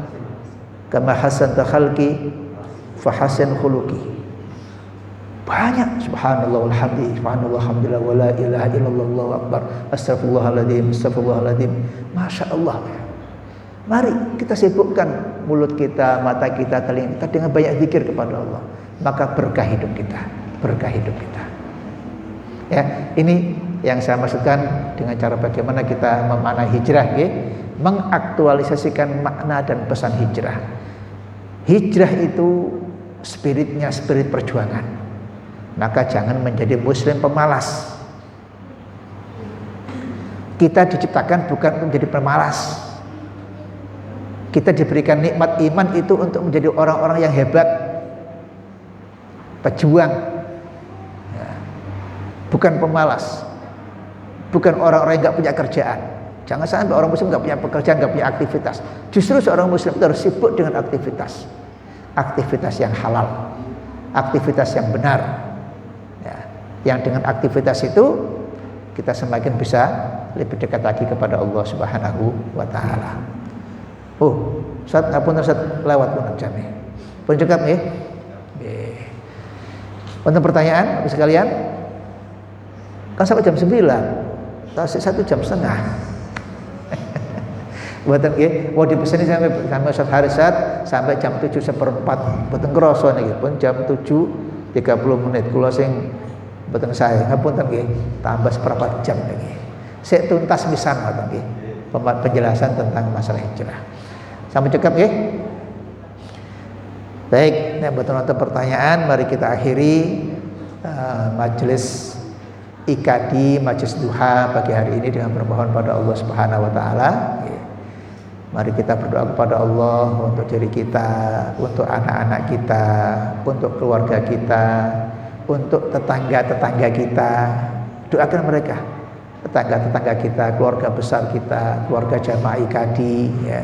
kama hasanta khalqi fahasin khuluqi. Banyak subhanallah walhamdulillah, subhanallah alhamdulillah wala ilaha illallah Allahu akbar, astagfirullahaladzim, astagfirullahaladzim. Masya Allah. Mari kita sibukkan mulut kita, mata kita, telinga kita dengan banyak zikir kepada Allah. Maka berkah hidup kita, berkah hidup kita. Ya, ini yang saya maksudkan dengan cara bagaimana kita memaknai hijrah, ya, mengaktualisasikan makna dan pesan hijrah. Hijrah itu spiritnya spirit perjuangan. Maka jangan menjadi muslim pemalas. Kita diciptakan bukan untuk menjadi pemalas. Kita diberikan nikmat iman itu untuk menjadi orang-orang yang hebat, pejuang, ya. Bukan pemalas, bukan orang-orang yang nggak punya kerjaan. Jangan sampai orang muslim nggak punya pekerjaan, nggak punya aktivitas. Justru seorang muslim itu harus sibuk dengan aktivitas, aktivitas yang halal, aktivitas yang benar. Ya. Yang dengan aktivitas itu kita semakin bisa lebih dekat lagi kepada Allah Subhanahu wa Ta'ala. Oh, Ustaz, ngapun Ustaz lewat pun jam nih. Pun cekap nih. Untuk pertanyaan sekalian, kan sampai jam 9. Tasik 1 jam setengah. Buatan nggih, mau dipeseni sampai Ustaz Harisat sampai jam 7:04. Boten kroso niki, pun jam 7:30 menit. Kula sing boten sae, ngapunten nggih, tambah seperempat jam niki. Sik tuntas pisan ngoten nggih. Penjelasan tentang masalah hijrah. Sampai cukup ya. Baik, ini buat nonton pertanyaan, mari kita akhiri majelis IKADI, majelis duha pagi hari ini dengan bermohon pada Allah Subhanahu wa Ta'ala. Mari kita berdoa kepada Allah untuk diri kita, untuk anak-anak kita, untuk keluarga kita, untuk tetangga-tetangga kita. Doakan mereka, tetangga-tetangga kita, keluarga besar kita, keluarga jamaah IKADI, ya.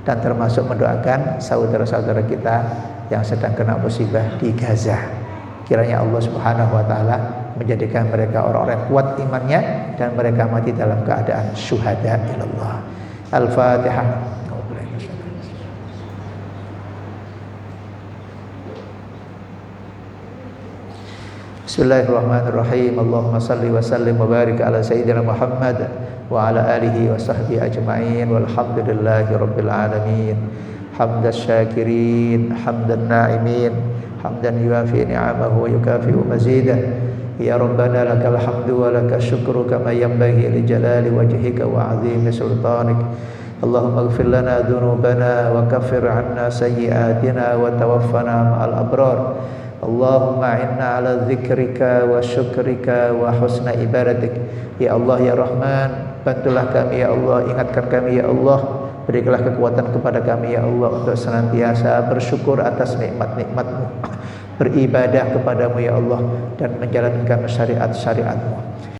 Dan termasuk mendoakan saudara-saudara kita yang sedang kena musibah di Gaza. Kiranya Allah Subhanahu wa Ta'ala menjadikan mereka orang-orang kuat imannya dan mereka mati dalam keadaan syuhada ilallah. Al-Fatihah. Bismillahirrahmanirrahim. Allahumma salli wa sallim wa barik ala sayyidina Muhammad wa ala alihi wa sahbihi ajma'in walhamdulillahi rabbil alamin. Hamdan syakirin, hamdan na'imin, hamdan yuafi ni'amahu wa yukafi'u mazidah. Ya Rabbana lakal hamdu wa lakal syukru kama yanbaghi li jalali wajhika wa 'azimi sultanik. Allahumma ighfir lana dhunubana wa kaffir 'anna sayyi'atina wa tawaffana ma'al abrar. Allahumma inna ala dzikrika wa syukrika wa husna ibadatik. Ya Allah ya Rahman, bantulah kami ya Allah, ingatkan kami ya Allah, berikanlah kekuatan kepada kami ya Allah untuk senantiasa bersyukur atas nikmat-nikmat-Mu, beribadah kepadamu ya Allah, dan menjalankan syariat-syariat-Mu.